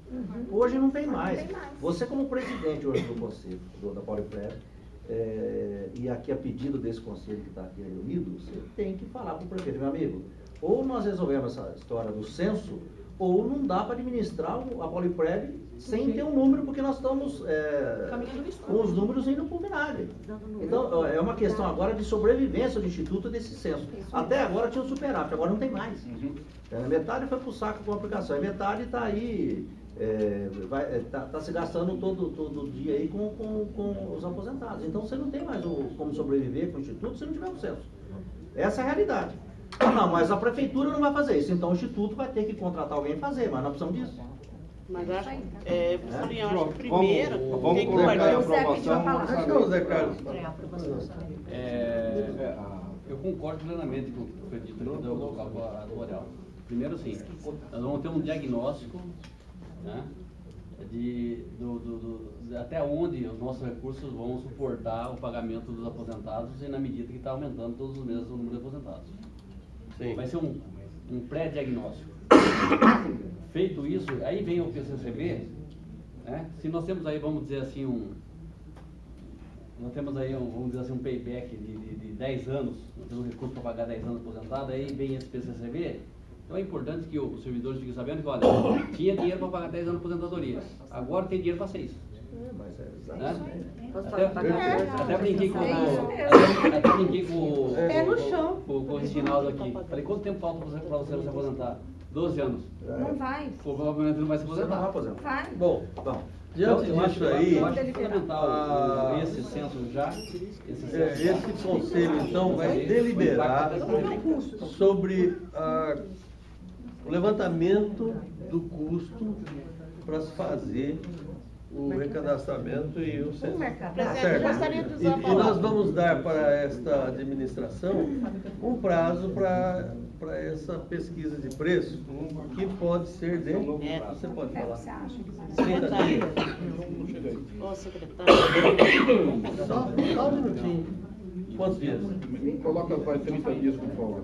Hoje não tem mais. Você, como presidente hoje do conselho da Poliprep, e aqui a pedido desse conselho que está aqui reunido, você tem que falar para o prefeito, meu amigo, ou nós resolvemos essa história do censo, ou não dá para administrar a Poliprep sem ter um número, porque nós estamos com os números indo para o vinagre. Então, é uma questão agora de sobrevivência do Instituto desse censo. Até agora tinha o superávit, agora não tem mais. Metade foi para o saco com a aplicação, e metade está aí, está se gastando todo dia aí com os aposentados. Então, você não tem mais como sobreviver com o Instituto se não tiver o censo. Essa é a realidade. Não, mas a prefeitura não vai fazer isso, então o Instituto vai ter que contratar alguém e fazer, mas nós precisamos disso. Mas acho que primeiro tem que colocar a aprovação. Acho que é o Zé Carlos. Eu concordo plenamente com o que foi dito aqui do cálculo atuarial. Primeiro, sim, nós vamos ter um diagnóstico, né, até onde os nossos recursos vão suportar o pagamento dos aposentados e na medida que está aumentando todos os meses o número de aposentados. Sim. Vai ser um pré-diagnóstico. Feito isso, aí vem o PCCB, né? Se nós temos aí, vamos dizer assim, um payback de 10 anos, nós temos recurso para pagar 10 anos aposentado, aí vem esse PCCB. Então é importante que os servidores fiquem sabendo que, olha, tinha dinheiro para pagar 10 anos de aposentadoria, agora tem dinheiro para 6. Até brinquei com o Reginaldo aqui. Falei, quanto tempo falta para você se aposentar? 12 anos. Não vai. Provavelmente não vai se aposentar. Vai. Bom, diante disso aí, eu acho fundamental esse censo já. Esse conselho, então, vai deliberar sobre o levantamento do custo para se fazer o recadastramento e o censo. Certo. E nós vamos dar para esta administração um prazo para essa pesquisa de preço, que pode ser de... Você pode falar. 30 dias. Ô, secretário. Só um minutinho. Quantos dias? Coloca, vai 30 dias com folga.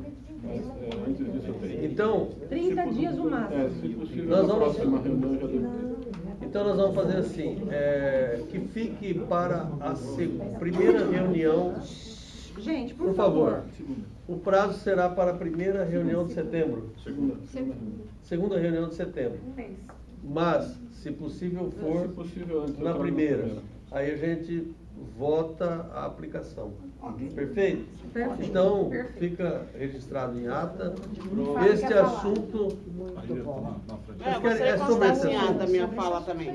Antes disso eu tenho. Então... 30 dias o máximo. Se possível, na próxima reunião já devo. Então nós vamos fazer assim, que fique para a primeira reunião. Gente, por favor. O prazo será para a primeira reunião de setembro. Segunda reunião de setembro. Mas, se possível for, na primeira. Aí a gente vota a aplicação. Perfeito? Então, fica registrado em ata este assunto. Você constancia em ata a minha fala também.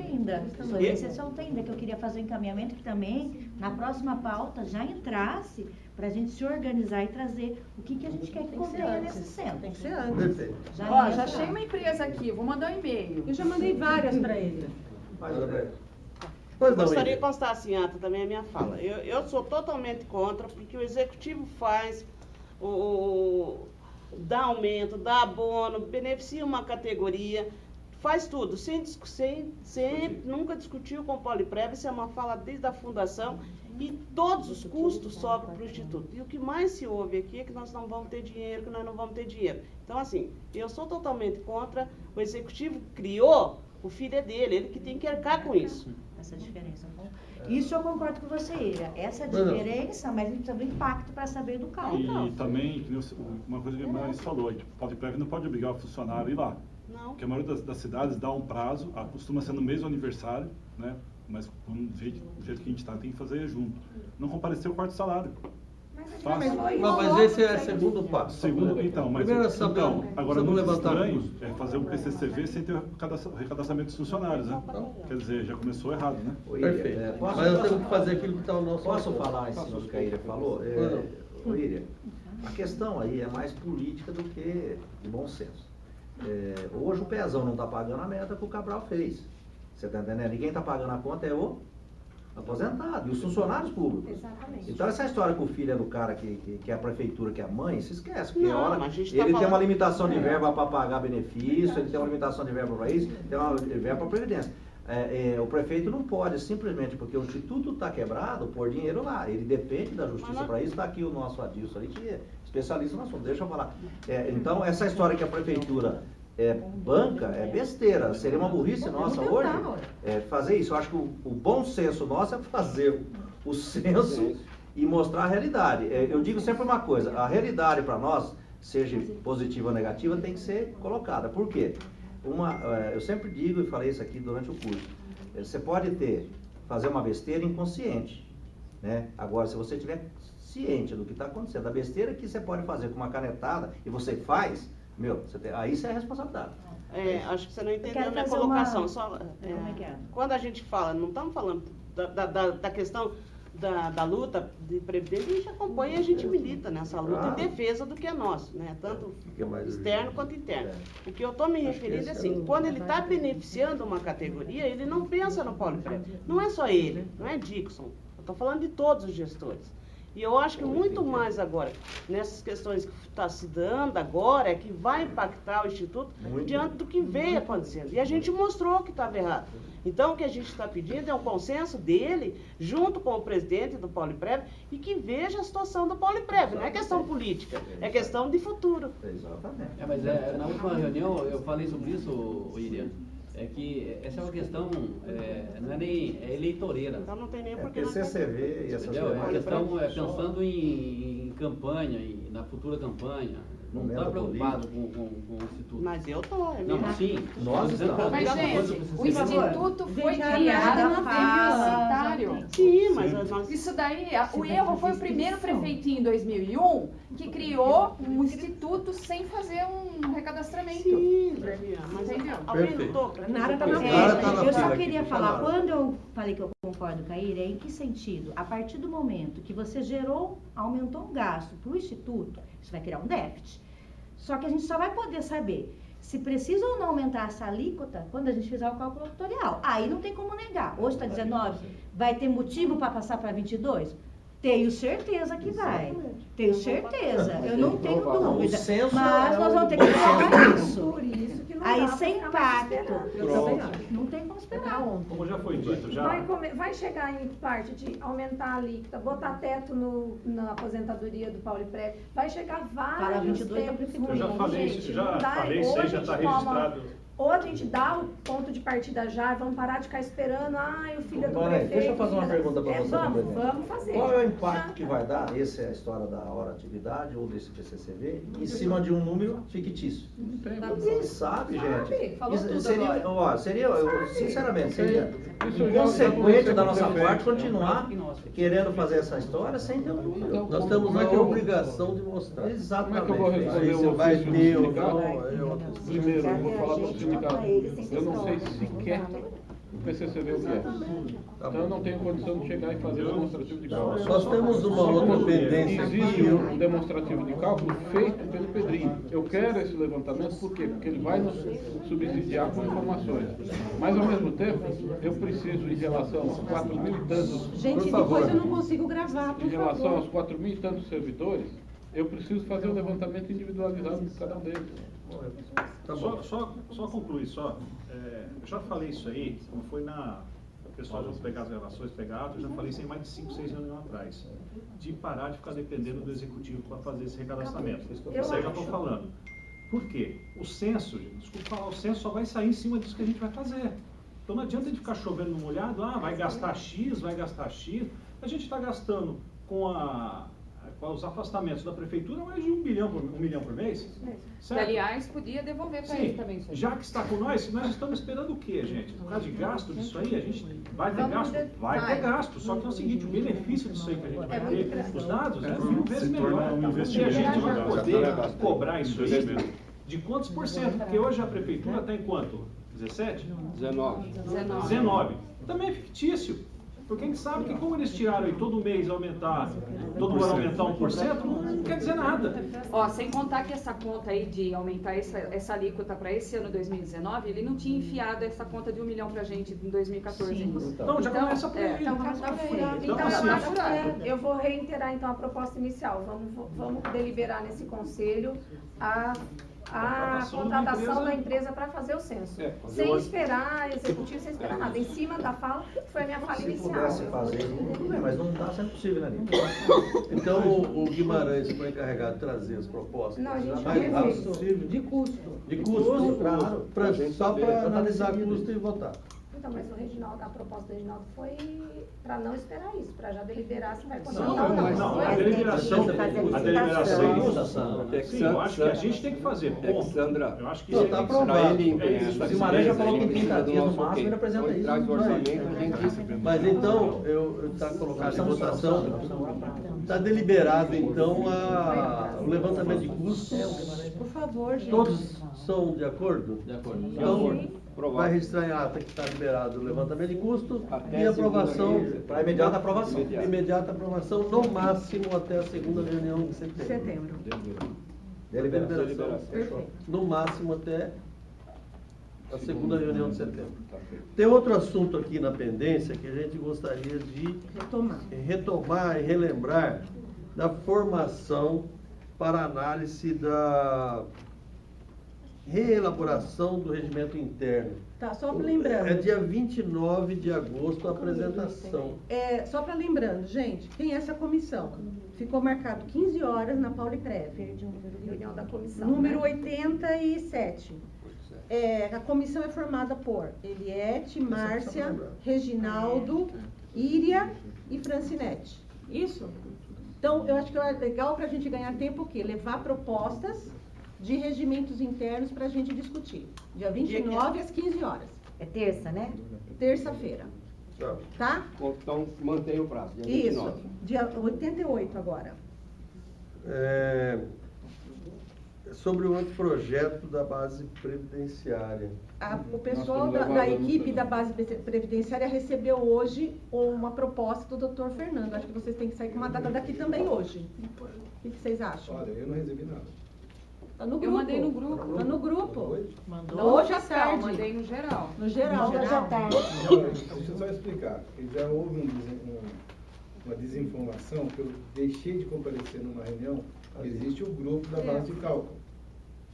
Esse assunto ainda, que eu queria fazer o encaminhamento, que também, na próxima pauta, já entrasse para a gente se organizar e trazer o que a gente quer que contenha nesse centro. Tem que ser antes. Perfeito. Já achei uma empresa aqui, vou mandar um e-mail. Eu já mandei várias para ele. Eu gostaria de constar assim, ata também a minha fala. Eu sou totalmente contra, porque o executivo faz dá aumento, dá abono, beneficia uma categoria, faz tudo, nunca discutiu com o Poliprep, isso é uma fala desde a fundação, e todos os custos sobem para o Instituto. E o que mais se ouve aqui é que nós não vamos ter dinheiro, que nós não vamos ter dinheiro. Então, assim, eu sou totalmente contra, o executivo criou, o filho é dele, ele que tem que arcar com isso. Essa diferença. Isso eu concordo com você, Ira. Essa diferença, mas a gente precisa do impacto para saber do cálculo. E também, uma coisa que a Maris falou, o Poliprep não pode obrigar o funcionário a ir lá. Não. Porque a maioria das cidades dá um prazo, costuma ser no mesmo aniversário, né? Mas do jeito que a gente está, tem que fazer junto. Não compareceu o quarto salário. Mas esse é o segundo passo. Segundo, então, mas Primeiro é saber, então, agora não muito levantar estranho custo. é fazer um PCCV sem ter recadastramento dos funcionários, né? Quer dizer, já começou errado, né? Perfeito. Mas eu tenho que fazer aquilo que está no nosso Posso acordo. falar em cima do que a Iria falou? Ô, Iria, a questão aí é mais política do que de bom senso. Hoje o Pezão não está pagando a meta que o Cabral fez. Você está entendendo? E quem está pagando a conta é o aposentado e os funcionários públicos. Exatamente. Então essa história que o filho é do cara que é a prefeitura, que é a mãe, se esquece. Porque Não, a hora, mas a gente ele tá tem uma falando- limitação de verba para pagar benefício, ele tem uma limitação de verba para isso, tem uma verba para previdência. O prefeito não pode, simplesmente porque o instituto está quebrado, pôr dinheiro lá. Ele depende da justiça para isso. Está aqui o nosso Adilson ali, que é especialista no assunto. Deixa eu falar. Então, essa história que a prefeitura banca é besteira. Seria uma burrice nossa hoje fazer isso. Eu acho que o bom senso nosso é fazer o censo e mostrar a realidade. Eu digo sempre uma coisa: a realidade para nós, seja positiva ou negativa, tem que ser colocada. Por quê? Eu sempre digo e falei isso aqui durante o curso. Você pode fazer uma besteira inconsciente, né? Agora, se você estiver ciente do que está acontecendo, a besteira que você pode fazer com uma canetada e você faz, aí você é responsabilidade. Acho que você não entendeu quero a minha fazer colocação. uma- Só, Como é que é? Quando a gente fala, não estamos falando da questão da luta de previdência, a gente acompanha e a gente milita nessa luta em defesa do que é nosso, né? Tanto externo quanto interno. O que eu estou me referindo é assim, quando ele está beneficiando uma categoria, ele não pensa no Polipred. Não é só ele, não é Dixon. Eu estou falando de todos os gestores. E eu acho que muito mais agora, nessas questões que está se dando agora, é que vai impactar o Instituto diante do que veio acontecendo. E a gente mostrou que estava errado. Então, o que a gente está pedindo é um consenso dele, junto com o presidente do Poliprev, e que veja a situação do Poliprev. Não é questão política, é questão de futuro. Exatamente. Mas na última reunião eu falei sobre isso, Iria. É que essa é uma questão, não é nem eleitoreira. Então não tem nem por que Porque CCV e essa Entendeu? É questão pensando em campanha, na futura campanha. Não está preocupado com o Instituto. Mas eu estou, Não, sim. Nós estamos. Mas, gente, o Instituto foi Deixa criado nada no fala, deficitário. Sim, mas Isso daí, o erro foi o primeiro prefeitinho em 2001 que criou um instituto sem fazer um recadastramento. Sim, mas entendeu? Alguém lutou para Nada tá na Eu só queria falar, quando eu falei que eu concordo com a Ira, em que sentido? A partir do momento que você aumentou um gasto para o Instituto, isso vai criar um déficit. Só que a gente só vai poder saber se precisa ou não aumentar essa alíquota quando a gente fizer o cálculo tutorial. Aí não tem como negar. Hoje está 19, vai ter motivo para passar para 22? Tenho certeza que vai. Tenho certeza. Eu não tenho dúvida. Mas nós vamos ter que falar isso. Aí sem impacto. Não tem como esperar. Como já foi dito, já... Vai chegar em parte de aumentar a alíquota, botar teto na aposentadoria do Pauliprev, vai chegar Fala vários 22 da tempos prefeitura. Eu já falei gente, isso, já não dá, falei ou isso a aí, já gente está toma- registrado. Ou a gente dá o ponto de partida já, vamos parar de ficar esperando, o filho do Mãe, prefeito... deixa eu fazer uma pergunta para você. Vamos fazer. Qual é o impacto que vai dar, essa é a história da hora atividade ou desse PCCV, em cima de um número fictício? Ninguém sabe, gente. Falou tudo Seria, sinceramente, seria inconsequente da nossa parte continuar querendo fazer essa história sem ter um número. Nós temos aqui a obrigação de mostrar. Exatamente. Como é que eu vou responder Aí você o vai ofício do ter ou sindicato? não. Primeiro, eu vou falar para o sindicato. Eu não sei sequer o PCCV o que é. Então eu não tenho condição de chegar e fazer o demonstrativo de cálculo. Nós temos uma outra pendência Existe aqui. um demonstrativo de cálculo feito pelo Pedrinho. Eu quero esse levantamento por quê? Porque ele vai nos subsidiar com informações. Mas ao mesmo tempo, eu preciso, em relação aos 4.000 e tantos... Gente, depois eu não consigo gravar, por Em relação favor. aos 4.000 e tantos servidores, eu preciso fazer o levantamento individualizado de cada um deles. Tá bom. Só concluir, eu já falei isso aí, como foi o pessoal já pegar as gravações, eu já falei isso aí mais de 5, 6 anos atrás, de parar de ficar dependendo do executivo para fazer esse recadastramento. Isso aí eu já estou falando. Por quê? O censo, gente, desculpa falar, o censo só vai sair em cima disso que a gente vai fazer. Então não adianta a gente ficar chovendo no molhado, vai gastar X, vai gastar X. A gente está gastando com a com os afastamentos da prefeitura, mais de 1 milhão por mês. Que, Certo? aliás, podia devolver para ele também isso aí. Já que está com nós estamos esperando o quê, gente? Por causa de gasto disso aí, a gente vai ter gasto? Vai ter gasto. Só que é o seguinte, o benefício disso aí que a gente vai ter, os dados, é 1000 vezes melhor. E a gente vai poder cobrar isso aí de quantos por cento? Porque hoje a prefeitura está em quanto? 17? 19. Também é fictício. Porque a gente sabe que como eles tiraram aí todo mês aumentar, todo ano aumentar 1%, não quer dizer nada. Ó, sem contar que essa conta aí de aumentar essa alíquota para esse ano 2019, ele não tinha enfiado essa conta de 1 milhão pra gente em 2014 ainda. Então já começa por aí. Então, eu vou reiterar então a proposta inicial. Vamos deliberar nesse conselho a contratação da empresa para fazer o censo. Sem esperar executivo, sem esperar nada. Em cima da fala, foi a minha fala inicial. Se pudesse fazer, tudo bem, mas não está sendo possível, né, Nito? Então o Guimarães foi encarregado de trazer as propostas. Não, a gente mais não rápido possível. De custo. De custo, claro. Só para analisar custo e votar. Então, mas o Reginaldo, a proposta do Reginaldo foi para não esperar isso, para já deliberar se vai continuar ou não. Não, a deliberação. Sim, eu acho que a gente tem que fazer. Alexandra, eu acho que está aprovado. O Guimarães já falou que em 30 do dias no nosso máximo ok. ele apresenta Então, isso. traz o orçamento, a gente... Mas então, está colocado em votação, está deliberado então o levantamento de custos. Por favor, gente. Todos são de acordo? De acordo. Então, vai registrar em ata que está liberado o levantamento de custo Até e aprovação. Para imediata aprovação. Imediata aprovação, no máximo até a segunda reunião de setembro. Deliberação. Perfeito. No máximo até a segunda reunião de setembro. Tem outro assunto aqui na pendência que a gente gostaria de retomar e relembrar da formação para análise da reelaboração do regimento interno. Tá, só para lembrando. É dia 29 de agosto a apresentação. Só para lembrando, gente, quem é essa comissão? Ficou marcado 15 horas na Pauliprev. Reunião da comissão. Número 87. A comissão é formada por Eliette, Márcia, Reginaldo, Íria e Francinete. Isso? Então, eu acho que é legal para a gente ganhar tempo o quê? Levar propostas de regimentos internos para a gente discutir. Dia 29 às 15 horas. É terça, né? Terça-feira. Tá? Então, mantém o prazo, dia 29. Isso. Dia 88 agora. Sobre o anteprojeto da base previdenciária. O pessoal da equipe da base previdenciária recebeu hoje uma proposta do Dr. Fernando. Acho que vocês têm que sair com uma data daqui também hoje. O que vocês acham? Olha, eu não recebi nada. Tá no grupo. Eu mandei no grupo. Tá no grupo. Mandou hoje à tarde. Mandei no geral. No geral. Hoje à tarde. Deixa eu só explicar. Já houve uma desinformação que eu deixei de comparecer numa reunião. Existe o grupo da base de cálculo.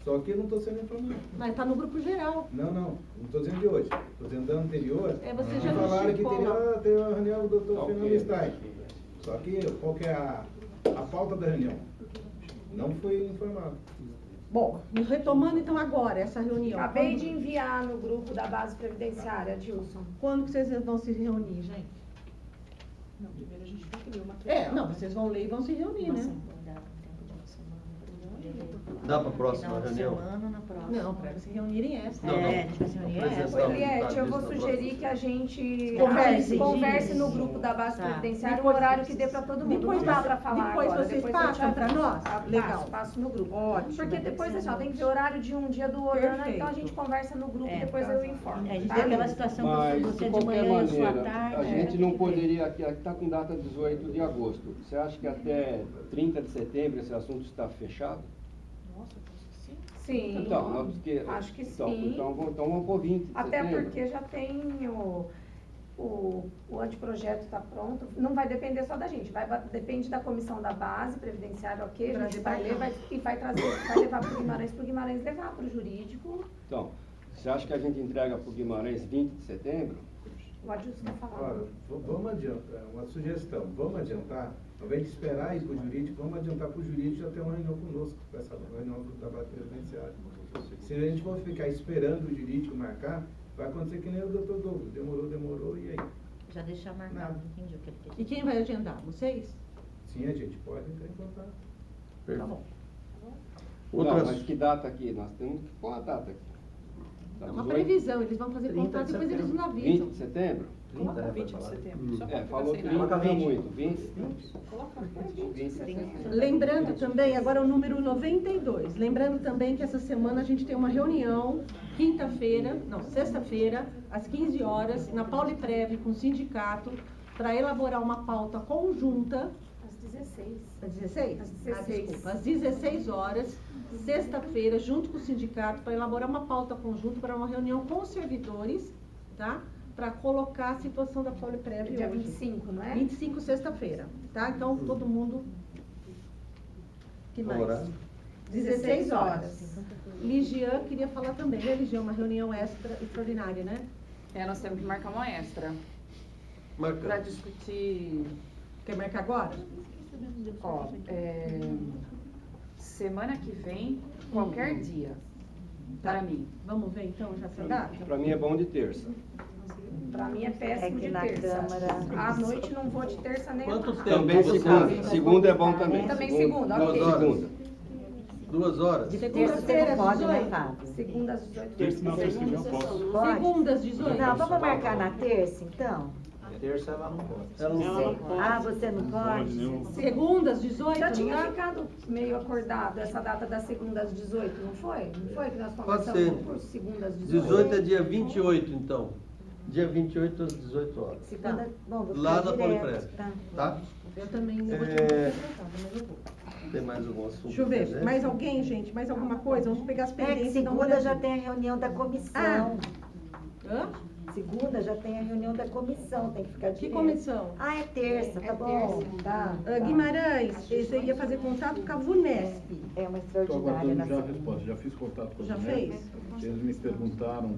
Só que eu não estou sendo informado. Mas está no grupo geral. Não estou dizendo de hoje. Estou dizendo da anterior. Você já falaram que notificou, teria uma reunião do Dr. Fernando Stein. Só que qual que é a pauta da reunião? Não foi informado. Bom, retomando então agora essa reunião. Acabei de enviar no grupo da base previdenciária, Dilson. Quando que vocês vão se reunir, gente? Não, primeiro a gente tem que ler o material. Não, vocês vão ler e vão se reunir, né? Dá para a próxima reunião? Não, para se reunirem essa. Não. A gente vai se reunir essa. Eliette, eu vou sugerir que a gente converse no grupo da base previdenciária o horário que dê para todo mundo. Não dá para falar depois agora. Vocês passam para nós? Legal. Passo no grupo. Ótimo. Porque depois assim, tem que ver horário de um dia do outro, né? Então a gente conversa no grupo e depois eu informo. A gente tem aquela situação Mas, você de de qualquer manhã, eu sou à maneira, tarde. a gente não poderia, aqui está com data 18 de agosto. Você acha que até 30 de setembro esse assunto está fechado? Sim, então, acho que então, sim. Então vamos por 20 de Até setembro. porque já tem o anteprojeto está pronto. Não vai depender só da gente, depende da comissão da base previdenciária, ok? A gente vai ler e vai levar para o Guimarães levar para o jurídico. Então, você acha que a gente entrega para o Guimarães 20 de setembro? O Adilson está falando. Olha, vamos adiantar, uma sugestão, vamos adiantar, ao invés de esperar ir para o jurídico, vamos adiantar para o jurídico já ter uma reunião conosco, para essa reunião da base previdenciária. Se a gente for ficar esperando o jurídico marcar, vai acontecer que nem o doutor Douglas, demorou, e aí? Já deixar marcado, entendi o que ele quer. E quem vai agendar? Vocês? Sim, a gente pode entrar em contato. Perfeito. Tá bom. Não, mas que data aqui? Nós temos que pôr a data aqui. Tá É uma 18? previsão, eles vão fazer contato, depois eles nos 20 avisam. de setembro? 30, né, 20 de pode falar. setembro. Só pra Falou ficar 30, sem não nada. é muito. 20? Coloca 20 de setembro. Lembrando também, agora o número 92, lembrando também que essa semana a gente tem uma reunião, sexta-feira, às 15 horas, na Pauliprev com o sindicato, para elaborar uma pauta conjunta. Às 16. Às 16? Às 16. Desculpa, às 16 horas, sexta-feira, junto com o sindicato, para elaborar uma pauta conjunta para uma reunião com os servidores, tá? Para colocar a situação da Pauliprev Dia hoje. 25, não é? 25, sexta-feira, tá? Então, todo mundo... Que mais? Horário. 16 horas. Ligiane queria falar também, né, Ligiane? Uma reunião extraordinária, né? Nós temos que marcar uma extra. Marcamos. Para discutir... Quer marcar agora? Ó, semana que vem, qualquer dia, para mim. Vamos ver então já essa data? Para mim é bom de terça. Pra mim é péssimo É que de na terça. Câmara- À noite não vou de terça nem Quanto à tempo? Também você segunda. acha? Segunda é bom também. Também segunda, ok. 2 horas. Segunda. 2 horas? Terça você não pode, né, Fábio? Segunda às 18. Terça não, terça eu posso. Pode? Segunda às 18? Não, vamos marcar na terça, então? Terça ela não pode. Ela não Sei. pode. Ah, você não pode? Segunda às 18? Já tinha não dá? ficado meio acordado essa data da segunda às 18, não foi? Não foi que nós Pode conversamos ser. por segunda às 18? 18 é dia 28, então. Dia 28 às 18 horas. Segunda, bom, vou Lá ficar da direto, Pauliprev. tá? Tá? Eu também não vou te É, contratada, mas eu vou. Tem mais algum assunto? Deixa eu ver, né? mais alguém, gente? Mais alguma coisa? Vamos pegar as É que pendências. e dar uma segunda já olhadinha. tem a reunião da comissão. Ah. Hã? Segunda já tem a reunião da comissão, tem que ficar Que direto. comissão? Ah, é terça, tá bom. Tá. Guimarães, você ia fazer contato com a VUNESP. É uma Estou extraordinária aguardando na já a segunda. resposta. Já fiz contato com Já a fez? Eles me perguntaram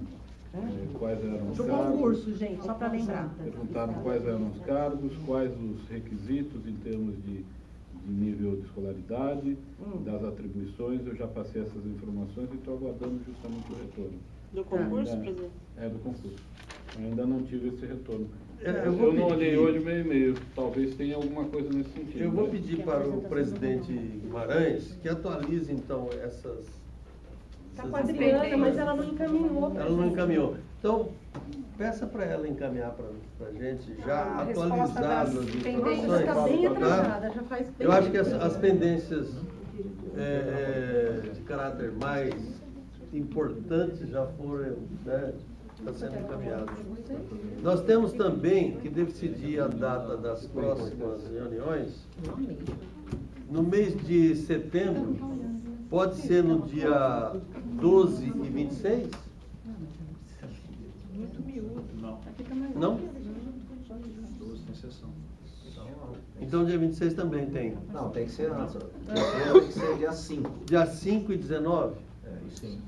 quais eram os Do cargos. concurso, gente, só para lembrar. Perguntaram quais eram os cargos, quais os requisitos em termos de nível de escolaridade, das atribuições. Eu já passei essas informações e estou aguardando justamente o retorno. Do concurso, Ainda- presidente? É, do concurso. Eu ainda não tive esse retorno. Eu vou Eu não olhei pedir- hoje meu e-mail. Talvez tenha alguma coisa nesse sentido. Eu vou né? pedir para o presidente Guimarães que atualize, então, essas... Tá com a Adriana, mas ela não encaminhou. Ela não encaminhou. Então, peça para ela encaminhar para a gente já A resposta atualizadas das as Nossa, informações. já está bem tá? atrasada, já faz bem Eu acho que as tempo. pendências de caráter mais importantes já foram, né, está sendo encaminhadas. Nós temos também que decidir a data das próximas reuniões. No mês de setembro, pode ser no dia 12 e 26? Não, Não? 12 tem sessão. Então dia 26 também tem. Não, tem que ser antes. Tem que ser dia 5. Dia 5 e 19? É, isso sim.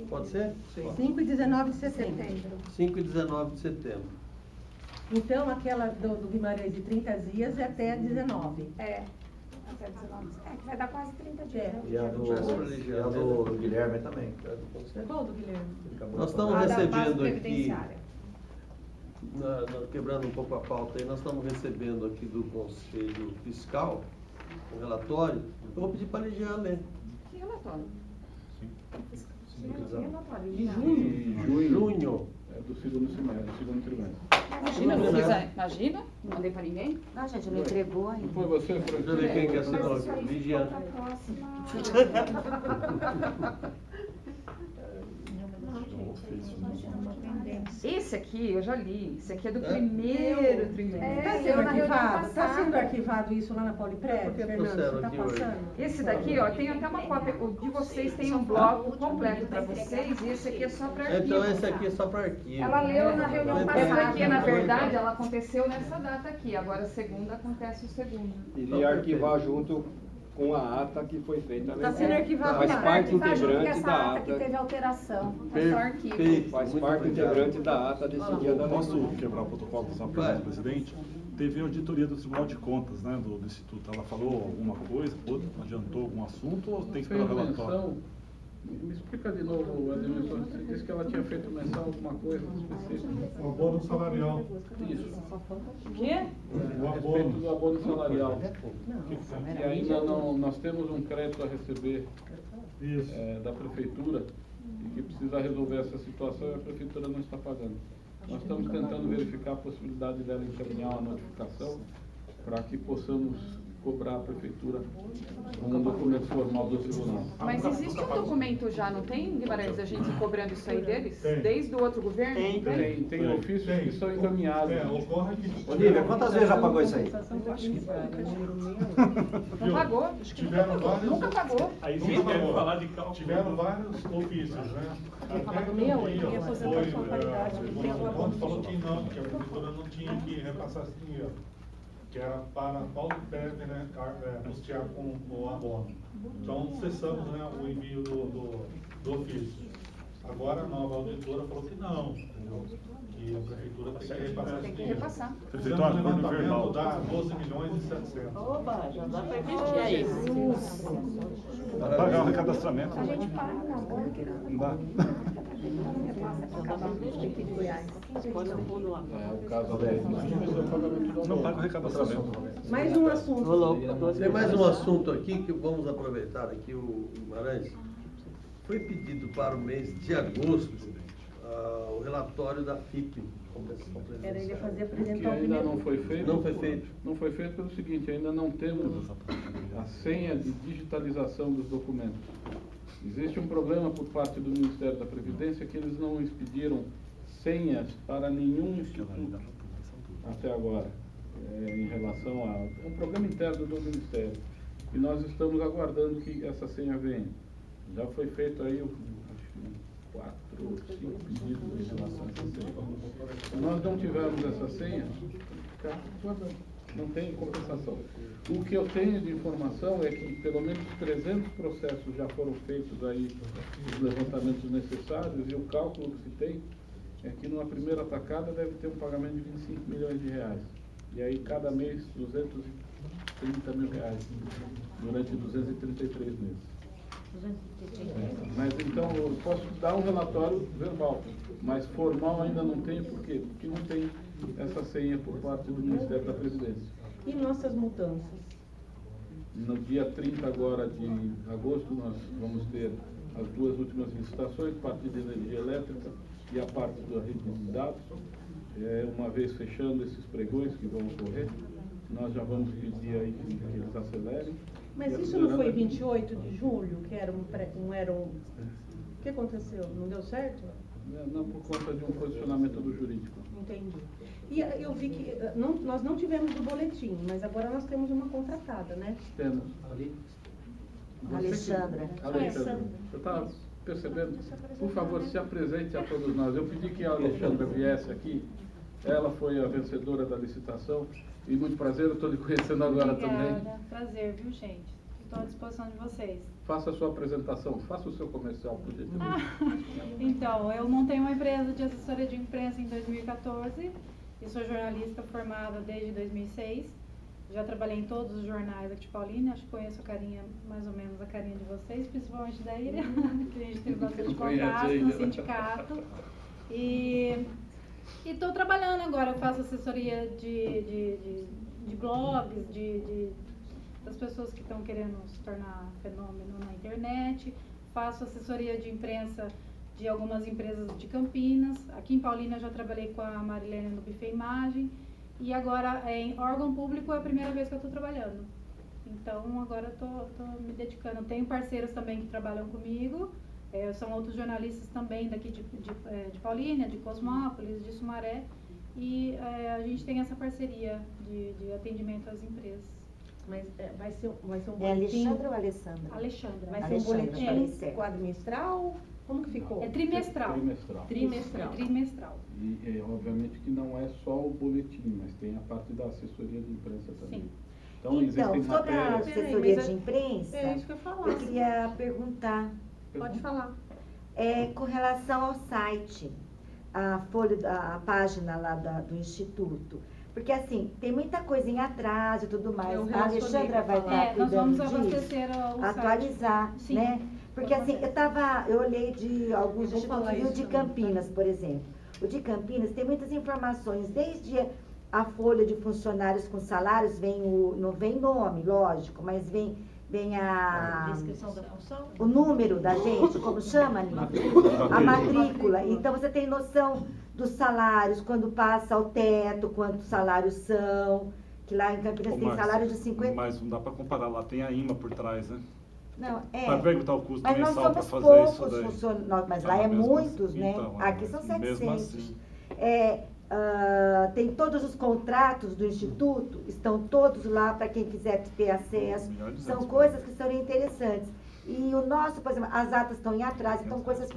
Pode ser? 5 e 19 de setembro. 5 e 19 de setembro. Então, aquela do Guimarães de 30 dias é até 19. É, até 19. É, que vai dar quase 30 dias. né? E a do Guilherme também. Qual do Guilherme? Nós estamos A da base recebendo aqui, previdenciária. quebrando um pouco a pauta aí, nós estamos recebendo aqui do Conselho Fiscal um relatório. Eu vou pedir para a Ligiane ler. Que relatório? De junho. É do segundo semestre, do segundo trimestre. Imagina, não fiz, imagina, não mandei para ninguém. Não, gente, não entregou ainda. Não foi você, Deixa eu ver quem que assinou Mas isso aqui. aí Ligiane. ficou pra próxima. Esse aqui eu já li. Esse aqui é do primeiro trimestre. Está É, sendo eu na reunião arquivado? Está passada. sendo arquivado isso lá na Pauliprev, Por que Fernando? Você trouxeram está aqui hoje? passando? Esse daqui, ó, tem até uma cópia. O de vocês tem um bloco completo para vocês e esse aqui é só para arquivo. Então esse aqui é só para arquivo. Ela leu na reunião Então, passada. Essa aqui, na verdade, ela aconteceu nessa data aqui. Agora, a segunda acontece o segundo. Iria arquivar junto com a ata que foi feita. Está sendo arquivado Faz lá. parte Vai junto com integrante essa da ata que ata. teve alteração. É só arquivo. Perfeito. Faz Muito parte obrigado. integrante da ata desse dia da Posso leitura. quebrar o protocolo só Vai. para o presidente? Teve a auditoria do Tribunal de Contas, né, do Instituto. Ela falou alguma coisa, adiantou algum assunto ou tem que esperar o relatório? Me explica de novo, Ademir, você disse que ela tinha feito menção a alguma coisa específica. O abono salarial. Isso. O quê? A respeito do abono salarial. Que ainda não, nós temos um crédito a receber da prefeitura e que precisa resolver essa situação e a prefeitura não está pagando. Nós estamos tentando verificar a possibilidade dela encaminhar uma notificação para que possamos cobrar a prefeitura um documento formal do tribunal. Mas existe um documento já, não tem, Guimarães, da gente cobrando isso aí deles? Tem. Desde o outro governo? Tem ofícios que são encaminhados. Ocorre que... Olívia, quantas vezes já pagou isso aí? Não pagou? Tiveram vários... Nunca pagou. Aí vocês querem falar de cálculo. Tiveram vários ofícios, né? falar do meu, ele queria aposentar com a qualidade, ele tem O ponto falou que não, que a prefeitura não tinha que repassar esse dinheiro, que era para Paulo Pérez, né, custear com o abono. Então cessamos, né, o envio do ofício. Agora a nova auditora falou que não, entendeu? Que a prefeitura tem que repassar esse dinheiro. Tem que repassar. Fizemos um levantamento, dá 12 milhões e 700. Oba, já dá para investir aí. Pagar o recadastramento. A gente paga na bola que não. Não dá. O caso da não paga o recadastramento. Mais um assunto. Tem mais um assunto aqui que vamos aproveitar aqui, o Guimarães. Foi pedido para o mês de agosto o relatório da FIP. Era ele fazer que apresentar o ainda primeiro. não foi feito. Não foi feito. Não foi feito pelo seguinte, ainda não temos a senha de digitalização dos documentos. Existe um problema por parte do Ministério da Previdência que eles não expediram senhas para nenhum instituto até agora, em relação a um programa interno do Ministério. E nós estamos aguardando que essa senha venha. Já foi feito aí, acho que 4 ou 5 pedidos em relação a essa senha. Se nós não tivermos essa senha, ficar guardando. Não tem compensação. O que eu tenho de informação é que pelo menos 300 processos já foram feitos aí, os levantamentos necessários, e o cálculo que se tem é que numa primeira atacada deve ter um pagamento de 25 milhões de reais. E aí cada mês 230 mil reais, durante 233 meses. Mas então eu posso dar um relatório verbal, mas formal ainda não tenho, por quê? Porque não tem essa senha por parte do Ministério da Previdência. E nossas mudanças? No dia 30 agora de agosto nós vamos ter as 2 últimas licitações, parte de energia elétrica e a parte da rede de dados. Uma vez fechando esses pregões que vão ocorrer, nós já vamos pedir aí que eles acelerem. Mas isso não foi 28 de julho, que era o que aconteceu? Não deu certo? Não, por conta de um posicionamento do jurídico. Entendi. E eu vi que nós não tivemos do boletim, mas agora nós temos uma contratada, né? Temos. Alexandra. Alexandra. Você está percebendo? Por favor, se apresente a todos nós. Eu pedi que a Alexandra viesse aqui. Ela foi a vencedora da licitação. E muito prazer, eu estou lhe conhecendo agora também. Obrigada, prazer, viu, gente? Estou à disposição de vocês. Faça a sua apresentação, faça o seu comercial, por gentileza. Então, eu montei uma empresa de assessoria de imprensa em 2014 e sou jornalista formada desde 2006. Já trabalhei em todos os jornais aqui de Paulínia, acho que conheço a carinha, mais ou menos a carinha de vocês, principalmente da Ilha, que a gente teve bastante contato no sindicato. E estou trabalhando agora, eu faço assessoria de blogs, das pessoas que estão querendo se tornar fenômeno na internet. Faço assessoria de imprensa de algumas empresas de Campinas. Aqui em Paulínia eu já trabalhei com a Marilene no Buffet Imagem. E agora em órgão público é a primeira vez que eu estou trabalhando. Então agora estou me dedicando. Tenho parceiros também que trabalham comigo. São outros jornalistas também daqui de Paulínia, de Cosmópolis, de Sumaré. E a gente tem essa parceria de atendimento às empresas. Mas vai ser um boletim... É Alexandra ou Alessandra? Alexandra. Vai Alexandra, ser um boletim quadrimestral? Como que ficou? É trimestral. Trimestral. E obviamente que não é só o boletim, mas tem a parte da assessoria de imprensa também. Sim. Então, sobre a assessoria de imprensa, é isso que eu ia falar. Eu queria perguntar. Pode falar. Com relação ao site, a página lá do Instituto, Porque assim, tem muita coisa em atraso e tudo mais. Eu A Alexandra vai estar nós cuidando vamos disso, abastecer o atualizar, site. Sim. né? Porque assim, eu olhei de alguns Vou falar institutos, isso o de Campinas, por exemplo. O de Campinas tem muitas informações, desde a folha de funcionários com salários, não vem nome, lógico, mas vem a Descrição da função? o número da gente, como chama, Nina? A matrícula. Então você tem noção dos salários, quando passa o teto, quantos salários são, que lá em Campinas tem salário de 50. Mas não dá para comparar, lá tem a IMA por trás, né? Não, Para perguntar o custo mas nós mensal para somos fazer isso poucos daí. funcionários, mas lá é mesmo muitos, assim, né? então, Aqui são mas 700. mesmo assim. Tem todos os contratos do Instituto, estão todos lá para quem quiser ter acesso. São coisas que são interessantes. E o nosso, por exemplo, as atas estão em atraso, então coisas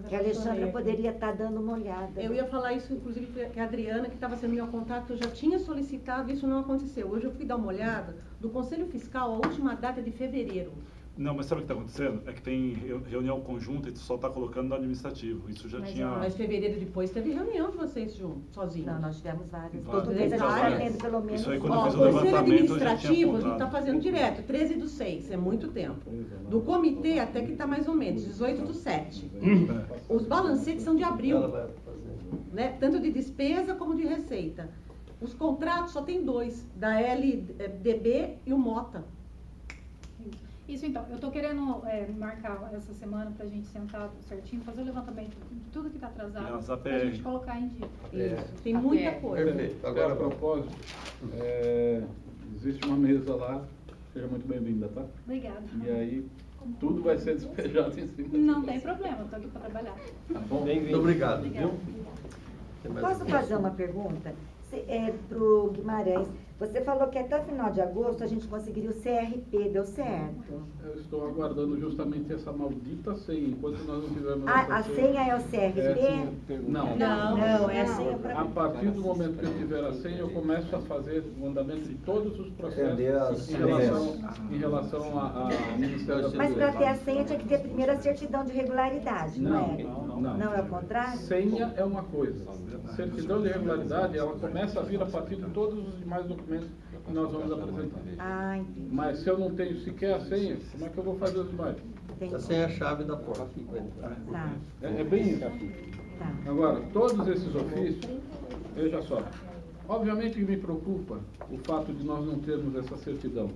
que a Alexandra poderia estar dando uma olhada. Eu ia falar isso, inclusive, que a Adriana, que estava sendo meu contato, eu já tinha solicitado, isso não aconteceu. Hoje eu fui dar uma olhada, do Conselho Fiscal, a última data é de fevereiro. Não, mas sabe o que está acontecendo? É que tem reunião conjunta e tu só está colocando no administrativo. Isso já tinha... Mas fevereiro depois teve reunião de vocês sozinhos. Não, nós tivemos várias. Várias. Todo mês a gente vai tendo pelo menos. Isso aí, quando eu Ó, fiz o o Conselho levantamento, eu já tinha Administrativo, a gente está apontado. fazendo direto, 13/6, é muito tempo. Do comitê até que está mais ou menos, 18/7. Os balancetes são de abril, né? Tanto de despesa como de receita. Os contratos só tem 2, da LDB e o Mota. Isso então, eu estou querendo marcar essa semana para a gente sentar certinho, fazer o levantamento de tudo que está atrasado, para a gente colocar em dia. Isso, tem muita coisa. Perfeito. Agora, a propósito, existe uma mesa lá, seja muito bem-vinda, tá? Obrigada. E aí, tudo vai ser despejado em cima. Não tem problema, estou aqui para trabalhar. Tá bom? Muito obrigado. Obrigada. Posso fazer uma pergunta? Para o Guimarães, você falou que até o final de agosto a gente conseguiria o CRP, deu certo? Eu estou aguardando justamente essa maldita senha, enquanto nós não tivermos A senha é o CRP? Não. Não, é a senha A partir do momento que eu tiver a senha, eu começo a fazer o andamento de todos os processos em relação ao Ministério da Mas para ter a Previdência. senha tinha que ter primeiro a certidão de regularidade, não é? Não. Não é o contrário? Senha é uma coisa. Certidão de regularidade, ela começa a vir a partir de todos os demais documentos que nós vamos apresentar. Ah, entendi. Mas se eu não tenho sequer a senha, como é que eu vou fazer os demais? A senha é a chave da porta. Tá. É bem isso. Agora, todos esses ofícios, veja só, obviamente que me preocupa o fato de nós não termos essa certidão.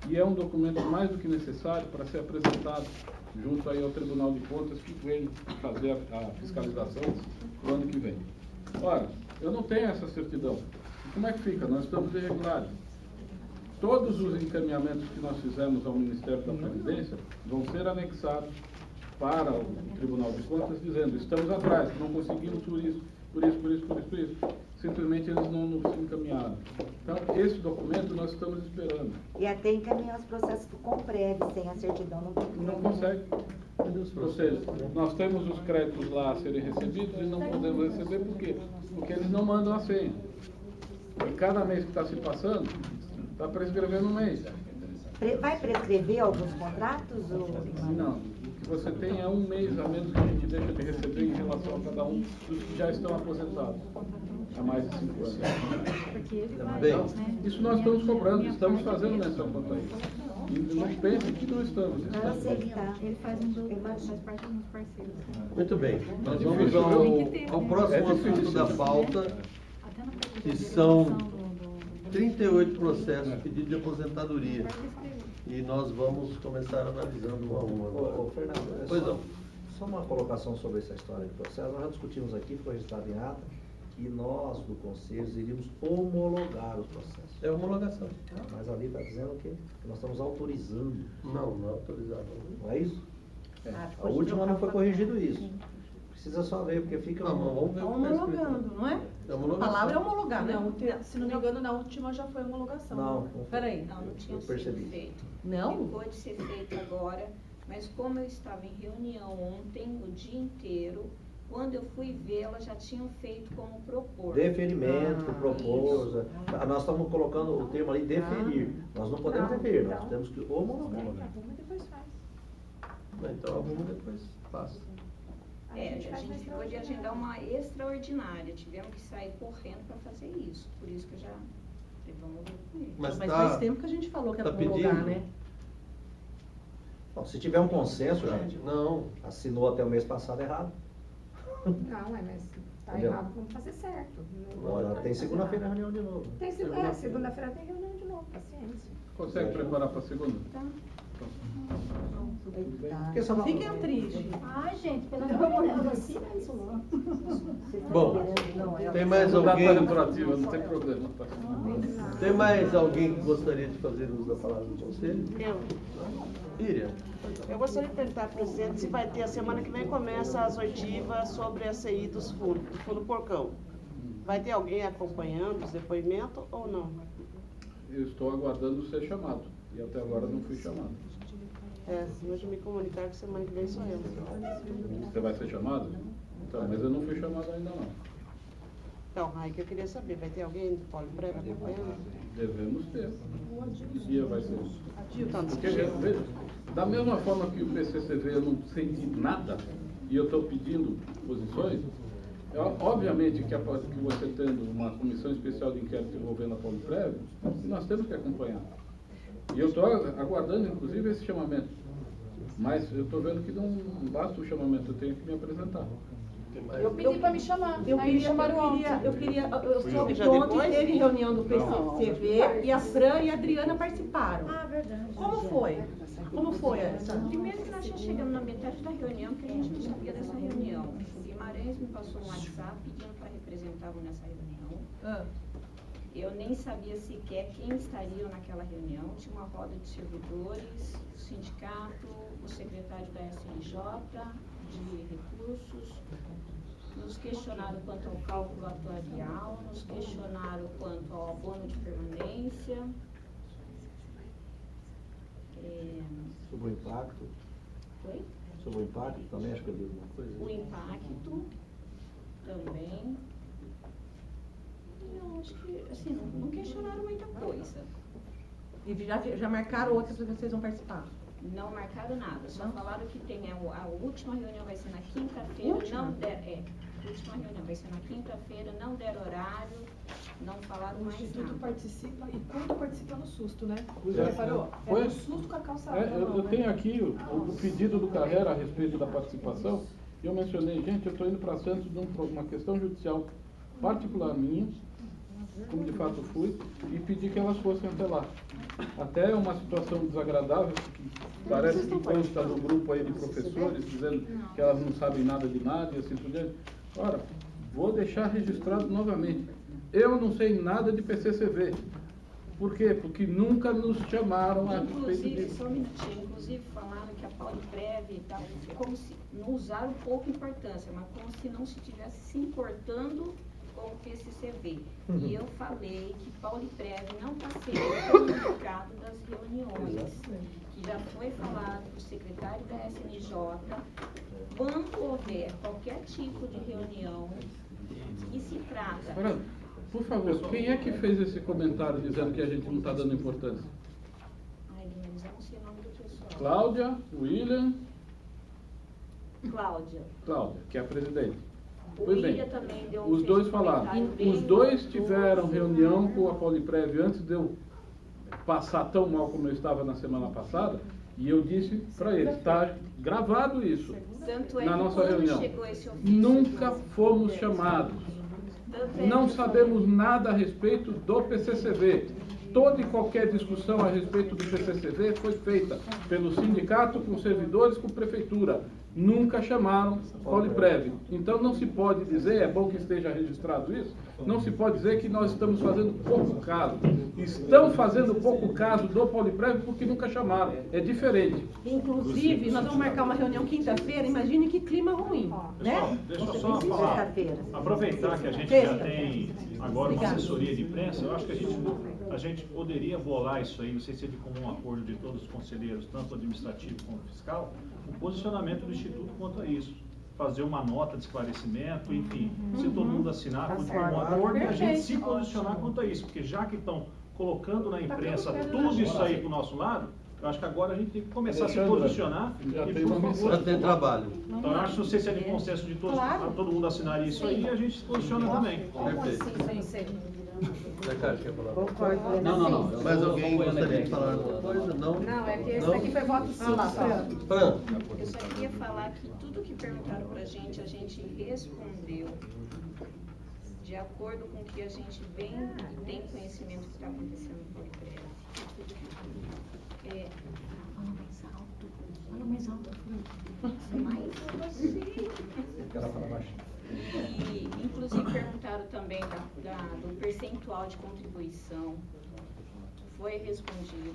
E é um documento mais do que necessário para ser apresentado junto aí ao Tribunal de Contas, que vem fazer a fiscalização no ano que vem. Ora, eu não tenho essa certidão. E como é que fica? Nós estamos irregulares. Todos os encaminhamentos que nós fizemos ao Ministério da Previdência vão ser anexados para o Tribunal de Contas, dizendo, estamos atrás, não conseguimos por isso. Simplesmente eles não nos encaminharam. Então, esse documento nós estamos esperando. E até encaminhar os processos do Comprev sem a certidão não tem Não consegue. Ou seja, nós temos os créditos lá a serem recebidos e não podemos receber por quê? Porque eles não mandam a senha. E cada mês que está se passando, está prescrevendo um mês. Vai prescrever alguns contratos? Ou... Não. O que você tem é um mês a menos que a gente deixa de receber em relação a cada um dos que já estão aposentados há mais de 5 anos. Bem, isso nós estamos cobrando, estamos fazendo menção quanto a isso. E não pense que não estamos. Ele faz parte dos parceiros. Muito bem. Nós vamos ao próximo assunto da pauta, que são 38 processos de pedido de aposentadoria. E nós vamos começar analisando um a um. Fernando, Pois não. Só uma colocação sobre essa história de processo. Nós já discutimos aqui, foi registrado em ata, que nós, do Conselho, iríamos homologar os processos. É homologação. Mas ali está dizendo que nós estamos autorizando. Não é autorizado. Não é isso? A última não foi corrigido isso. Precisa só ver, porque fica... Vamos ver o que está escrito. Homologando, não é? É homologação. A palavra é homologar, né? Não, se não me engano, na última já foi homologação. Não. Peraí. Não tinha Eu percebi. sido feito. Não? Ficou de ser feito agora, mas como eu estava em reunião ontem, o dia inteiro, quando eu fui ver, elas já tinham feito como propor. Deferimento, propor. Nós estamos colocando o termo ali, deferir. Nós não podemos deferir, nós temos que homologar. Arruma e depois faz. Então arruma e depois passa. A gente ficou de agendar uma extraordinária, tivemos que sair correndo para fazer isso, por isso que eu já falei, vamos ver com ele. Mas faz tempo que a gente falou que era prorrogar, né? Bom, se tiver um consenso, gente, não, assinou até o mês passado errado. Não, mas tá Entendeu? errado, vamos fazer certo. Agora tem segunda-feira reunião de novo. Tem segunda-feira tem reunião de novo, paciência. Consegue preparar para segunda? Tá. Fiquem tristes. Ai, gente, pelo amor de Deus, assim é isso não. Bom, tem mais alguém? Não tem problema. Tem mais alguém que gostaria de fazer uso da palavra do conselho? Eu. Miriam. Eu gostaria de perguntar, presidente, se vai ter a semana que vem começa as oitivas sobre a CI do Fundo Porcão. Vai ter alguém acompanhando os depoimentos ou não? Eu estou aguardando ser chamado. E até agora não fui chamado. Hoje me comunicaram que semana que vem sou eu. Você vai ser chamado? Então, mas eu não fui chamado ainda não. Então, aí que eu queria saber, vai ter alguém do Polo Prévio acompanhando? Devemos ter. Que dia vai ser? Porque, Porque, veja, da mesma forma que o PCCV eu não senti nada, e eu estou pedindo posições, obviamente que você tendo uma comissão especial de inquérito envolvendo a Polo Prévio, nós temos que acompanhar. E eu estou aguardando, inclusive, esse chamamento. Mas eu estou vendo que não basta o chamamento, eu tenho que me apresentar. Eu pedi para me chamar. Eu soube que ontem teve reunião do PCCV e a Fran e a Adriana participaram. Ah, verdade. Como foi? Como foi essa? Primeiro que nós já chegamos na metade da reunião, que a gente não sabia dessa reunião. O Guimarães me passou um WhatsApp pedindo para representá-lo nessa reunião. Eu nem sabia sequer quem estaria naquela reunião. Tinha uma roda de servidores, o sindicato, o secretário da SNJ, de recursos. Nos questionaram quanto ao cálculo atuarial, nos questionaram quanto ao abono de permanência. Sobre o impacto. Oi? Sobre o impacto também, acho que eu li alguma coisa. O impacto também. Eu acho que, assim, não questionaram muita coisa. E já marcaram outras que vocês vão participar? Não marcaram nada, só falaram que tem a última reunião vai ser na quinta-feira, última reunião vai ser na quinta-feira, não deram horário, não falaram mais nada. O Instituto participa e quanto participa no susto, né? Pois Você é. reparou? Foi. No susto com a calçada. Eu tenho aqui o pedido do Carrera a respeito da participação, e eu mencionei, gente, eu estou indo para Santos uma questão judicial particular minha, como de fato fui, e pedi que elas fossem até lá. Até uma situação desagradável, que parece que consta no grupo aí de professores, dizendo que elas não sabem nada de nada e assim por diante. Ora, vou deixar registrado novamente. Eu não sei nada de PCCV. Por quê? Porque nunca nos chamaram a respeito Inclusive, disso. só um minutinho, inclusive falaram que a Pauliprev e tal, como se não usaram pouca importância, mas como se não se estivesse se importando com o PCCV. E eu falei que Pauliprev não está sendo comunicado das reuniões, que já foi falado para o secretário da SNJ, quando houver qualquer tipo de reunião que se trata. Ora, por favor, quem é que fez esse comentário dizendo que a gente não está dando importância? Ai, Guilherme, eu não sei o nome do pessoal. Cláudia, William, Cláudia, que é a presidente. O Pois bem, William também deu os dois falaram. Os dois tiveram reunião com a Pauliprev antes de eu passar tão mal como eu estava na semana passada, e eu disse para eles, está gravado isso Tanto é na que nossa quando reunião. chegou esse ofício Nunca fomos chamados. Tanto é Não que sabemos nada a respeito do PCCV. Toda e qualquer discussão a respeito do PCCV foi feita pelo sindicato, com servidores, com prefeitura. Nunca chamaram Pauliprev. Então não se pode dizer, é bom que esteja registrado isso, não se pode dizer que nós estamos fazendo pouco caso. Estão fazendo pouco caso do Pauliprev porque nunca chamaram. É diferente. Inclusive, nós vamos marcar uma reunião quinta-feira, imagine que clima ruim, né? Deixa eu só falar, aproveitar que a gente já tem agora uma assessoria de imprensa, eu acho que a gente poderia bolar isso aí, não sei se é de comum acordo de todos os conselheiros, tanto administrativo como fiscal, o posicionamento do Instituto quanto a isso. Fazer uma nota de esclarecimento, enfim, se todo mundo assinar de comum acordo, e a gente se posicionar quanto a isso, porque já que estão colocando na imprensa tudo isso aí para o nosso lado, Eu acho que agora a gente tem que começar a se Alexandra, posicionar já e, tem por uma favor, Já tem trabalho. Então, eu acho que não sei se é de consenso de todos, Claro. todo mundo assinaria isso aí e a gente se posiciona também. Perfeito. Zé Carlos, quer falar? Concordo Não. Mais alguém gostaria de falar alguma coisa? Não? Não, é que esse Não? daqui foi voto sim. Fran. Eu só queria falar que tudo que perguntaram pra gente, a gente respondeu de acordo com o que a gente vem e tem conhecimento que está acontecendo no Polipreve. Fala mais alto. Mas você. E, inclusive, perguntaram também do percentual de contribuição. Foi respondido.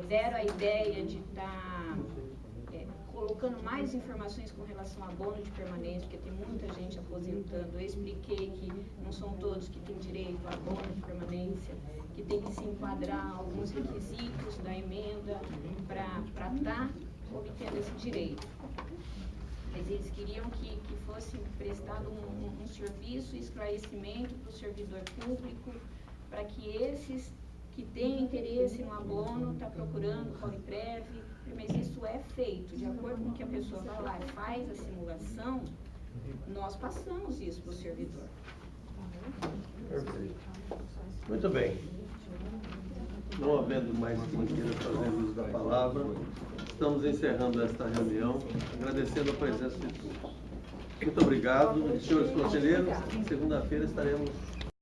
Deram a ideia de estar colocando mais informações com relação a bônus de permanência, porque tem muita gente aposentando. Eu expliquei que não são todos que têm direito a bônus de permanência, que tem que se enquadrar alguns requisitos da emenda para estar obtendo esse direito. Mas eles queriam que fosse prestado um serviço e esclarecimento para o servidor público, para que esses que têm interesse no abono, está procurando o Poliprev, mas isso é feito, de acordo com que a pessoa vai lá e faz a simulação, nós passamos isso para o servidor. Perfeito. Muito bem. Não havendo mais quem queira fazer uso da palavra, estamos encerrando esta reunião, agradecendo a presença de todos. Muito obrigado, senhores conselheiros. Segunda-feira estaremos